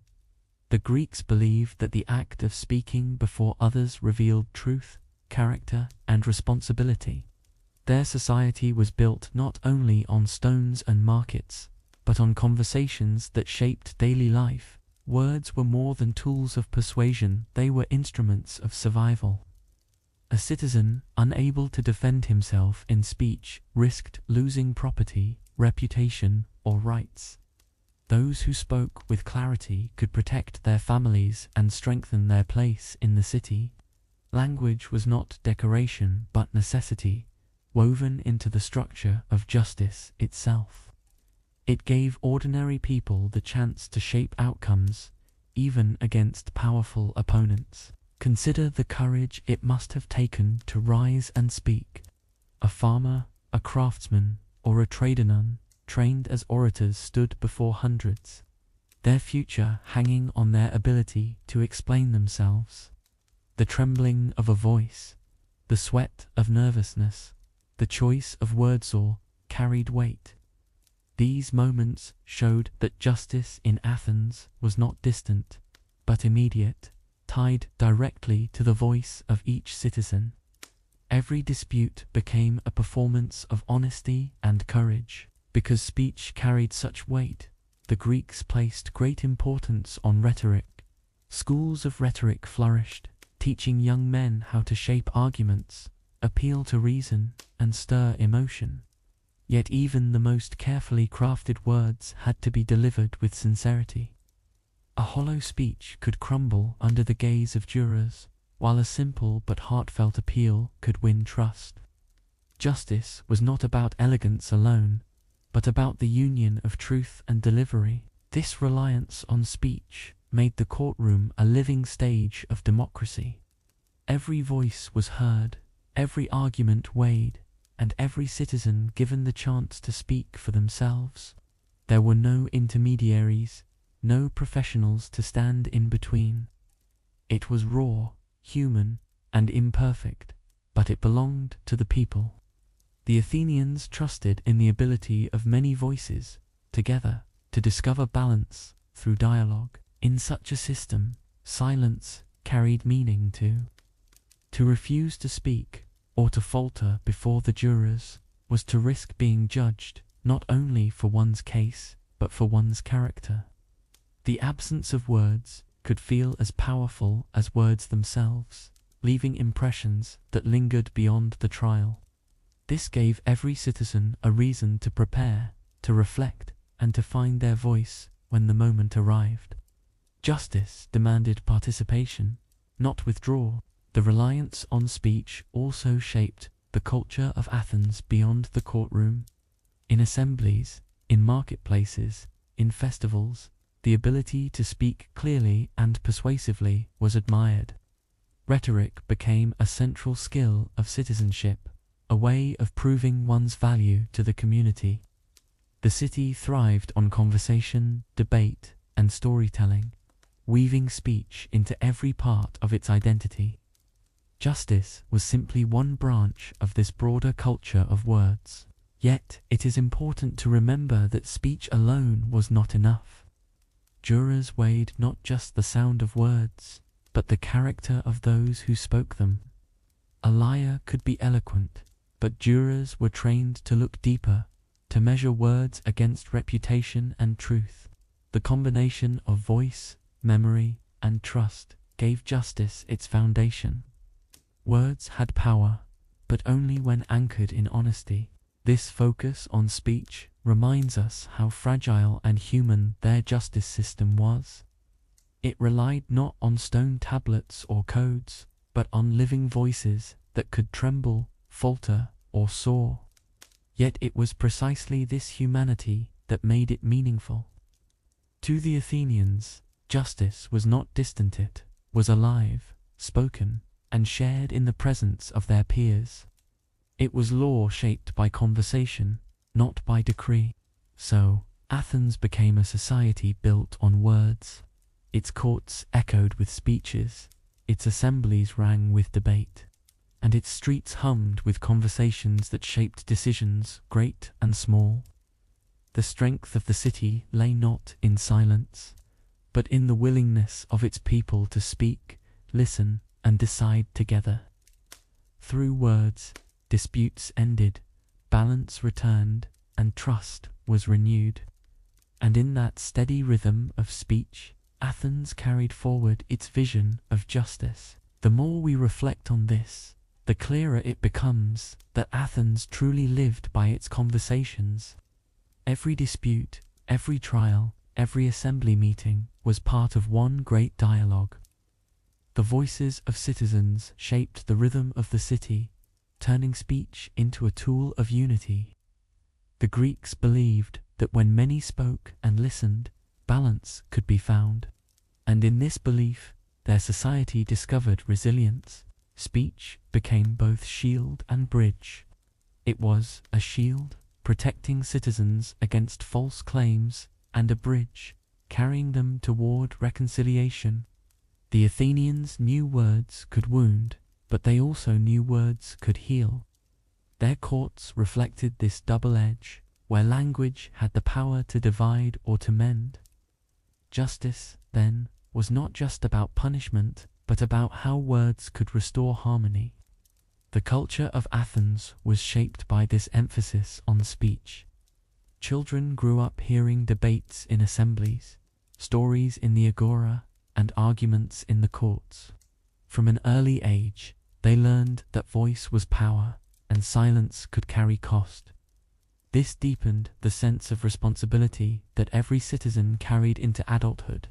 The Greeks believed that the act of speaking before others revealed truth, character, and responsibility. Their society was built not only on stones and markets, but on conversations that shaped daily life. Words were more than tools of persuasion, they were instruments of survival. A citizen, unable to defend himself in speech, risked losing property, reputation, or rights. Those who spoke with clarity could protect their families and strengthen their place in the city. Language was not decoration but necessity, woven into the structure of justice itself. It gave ordinary people the chance to shape outcomes, even against powerful opponents. Consider the courage it must have taken to rise and speak. A farmer, a craftsman, or a trader trained as orators stood before hundreds, their future hanging on their ability to explain themselves. The trembling of a voice, the sweat of nervousness, the choice of words all carried weight. These moments showed that justice in Athens was not distant, but immediate, tied directly to the voice of each citizen. Every dispute became a performance of honesty and courage. Because speech carried such weight, the Greeks placed great importance on rhetoric. Schools of rhetoric flourished, teaching young men how to shape arguments, appeal to reason, and stir emotion. Yet even the most carefully crafted words had to be delivered with sincerity. A hollow speech could crumble under the gaze of jurors, while a simple but heartfelt appeal could win trust. Justice was not about elegance alone, but about the union of truth and delivery. This reliance on speech made the courtroom a living stage of democracy. Every voice was heard, every argument weighed, and every citizen given the chance to speak for themselves. There were no intermediaries, no professionals to stand in between. It was raw, human, and imperfect, but it belonged to the people. The Athenians trusted in the ability of many voices, together, to discover balance through dialogue. In such a system, silence carried meaning too. To refuse to speak, or to falter before the jurors, was to risk being judged, not only for one's case, but for one's character. The absence of words could feel as powerful as words themselves, leaving impressions that lingered beyond the trial. This gave every citizen a reason to prepare, to reflect, and to find their voice when the moment arrived. Justice demanded participation, not withdrawal. The reliance on speech also shaped the culture of Athens beyond the courtroom. In assemblies, in marketplaces, in festivals, the ability to speak clearly and persuasively was admired. Rhetoric became a central skill of citizenship, a way of proving one's value to the community. The city thrived on conversation, debate, and storytelling, weaving speech into every part of its identity. Justice was simply one branch of this broader culture of words. Yet it is important to remember that speech alone was not enough. Jurors weighed not just the sound of words, but the character of those who spoke them. A liar could be eloquent, but jurors were trained to look deeper, to measure words against reputation and truth. The combination of voice, memory, and trust gave justice its foundation. Words had power, but only when anchored in honesty. This focus on speech reminds us how fragile and human their justice system was. It relied not on stone tablets or codes, but on living voices that could tremble, falter, or soar. Yet it was precisely this humanity that made it meaningful. To the Athenians, justice was not distant, it was alive, spoken, and shared in the presence of their peers. It was law shaped by conversation, not by decree. So, Athens became a society built on words. Its courts echoed with speeches, its assemblies rang with debate, and its streets hummed with conversations that shaped decisions great and small. The strength of the city lay not in silence, but in the willingness of its people to speak, listen, and decide together. Through words, disputes ended, balance returned, and trust was renewed. And in that steady rhythm of speech, Athens carried forward its vision of justice. The more we reflect on this, the clearer it becomes that Athens truly lived by its conversations. Every dispute, every trial, every assembly meeting was part of one great dialogue. The voices of citizens shaped the rhythm of the city, turning speech into a tool of unity. The Greeks believed that when many spoke and listened, balance could be found. And in this belief, their society discovered resilience. Speech became both shield and bridge. It was a shield, protecting citizens against false claims, and a bridge, carrying them toward reconciliation. The Athenians knew words could wound, but they also knew words could heal. Their courts reflected this double edge, where language had the power to divide or to mend. Justice, then, was not just about punishment, but about how words could restore harmony. The culture of Athens was shaped by this emphasis on speech. Children grew up hearing debates in assemblies, stories in the agora, and arguments in the courts. From an early age, they learned that voice was power, and silence could carry cost. This deepened the sense of responsibility that every citizen carried into adulthood.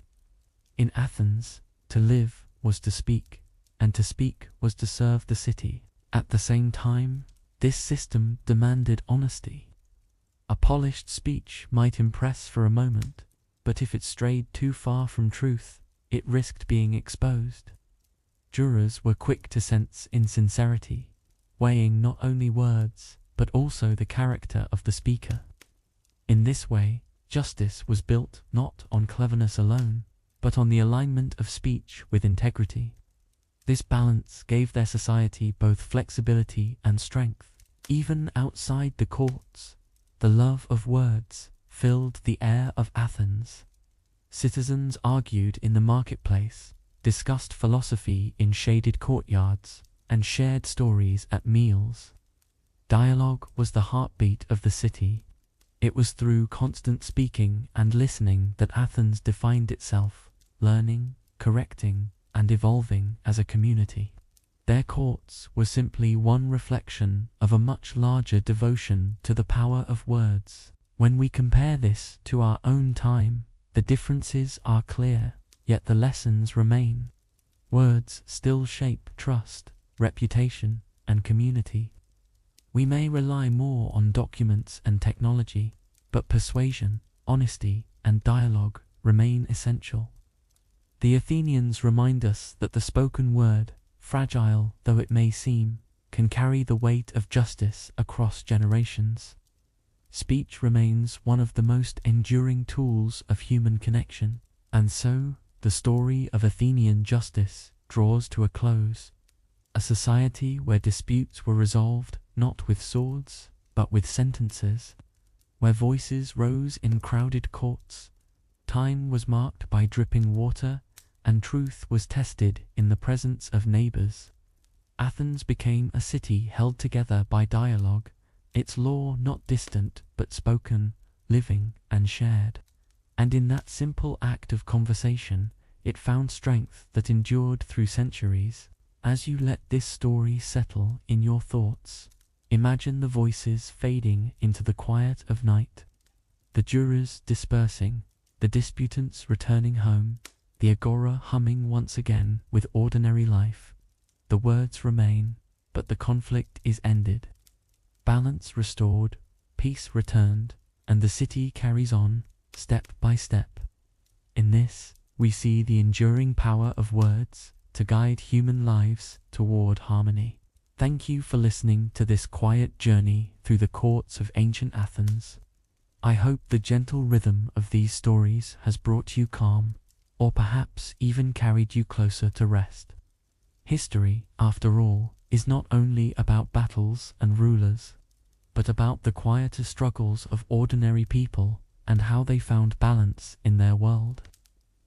In Athens, to live was to speak, and to speak was to serve the city. At the same time, this system demanded honesty. A polished speech might impress for a moment, but if it strayed too far from truth, it risked being exposed. Jurors were quick to sense insincerity, weighing not only words, but also the character of the speaker. In this way, justice was built not on cleverness alone, but on the alignment of speech with integrity. This balance gave their society both flexibility and strength. Even outside the courts, the love of words filled the air of Athens. Citizens argued in the marketplace, discussed philosophy in shaded courtyards, and shared stories at meals. Dialogue was the heartbeat of the city. It was through constant speaking and listening that Athens defined itself, learning, correcting, and evolving as a community. Their courts were simply one reflection of a much larger devotion to the power of words. When we compare this to our own time, the differences are clear, yet the lessons remain. Words still shape trust, reputation, and community. We may rely more on documents and technology, but persuasion, honesty, and dialogue remain essential. The Athenians remind us that the spoken word, fragile though it may seem, can carry the weight of justice across generations. Speech remains one of the most enduring tools of human connection, and so the story of Athenian justice draws to a close. A society where disputes were resolved not with swords, but with sentences, where voices rose in crowded courts, time was marked by dripping water, and truth was tested in the presence of neighbors. Athens became a city held together by dialogue, its law not distant but spoken, living, and shared. And in that simple act of conversation, it found strength that endured through centuries. As you let this story settle in your thoughts, imagine the voices fading into the quiet of night, the jurors dispersing, the disputants returning home, the agora humming once again with ordinary life. the words remain, but the conflict is ended. Balance restored, peace returned, and the city carries on, step by step. In this, we see the enduring power of words to guide human lives toward harmony. Thank you for listening to this quiet journey through the courts of ancient Athens. I hope the gentle rhythm of these stories has brought you calm, or perhaps even carried you closer to rest. History, after all, is not only about battles and rulers, but about the quieter struggles of ordinary people and how they found balance in their world.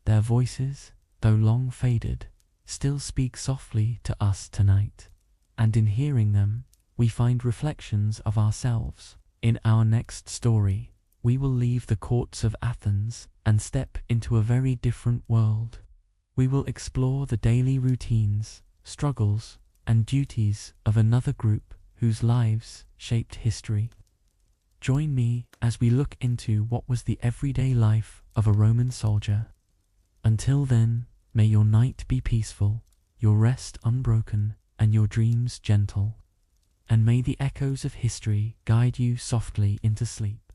Their voices, though long faded, still speak softly to us tonight, and in hearing them, we find reflections of ourselves. In our next story, we will leave the courts of Athens and step into a very different world. We will explore the daily routines, struggles, and duties of another group whose lives shaped history. Join me as we look into what was the everyday life of a Roman soldier. Until then, may your night be peaceful, your rest unbroken, and your dreams gentle. And may the echoes of history guide you softly into sleep.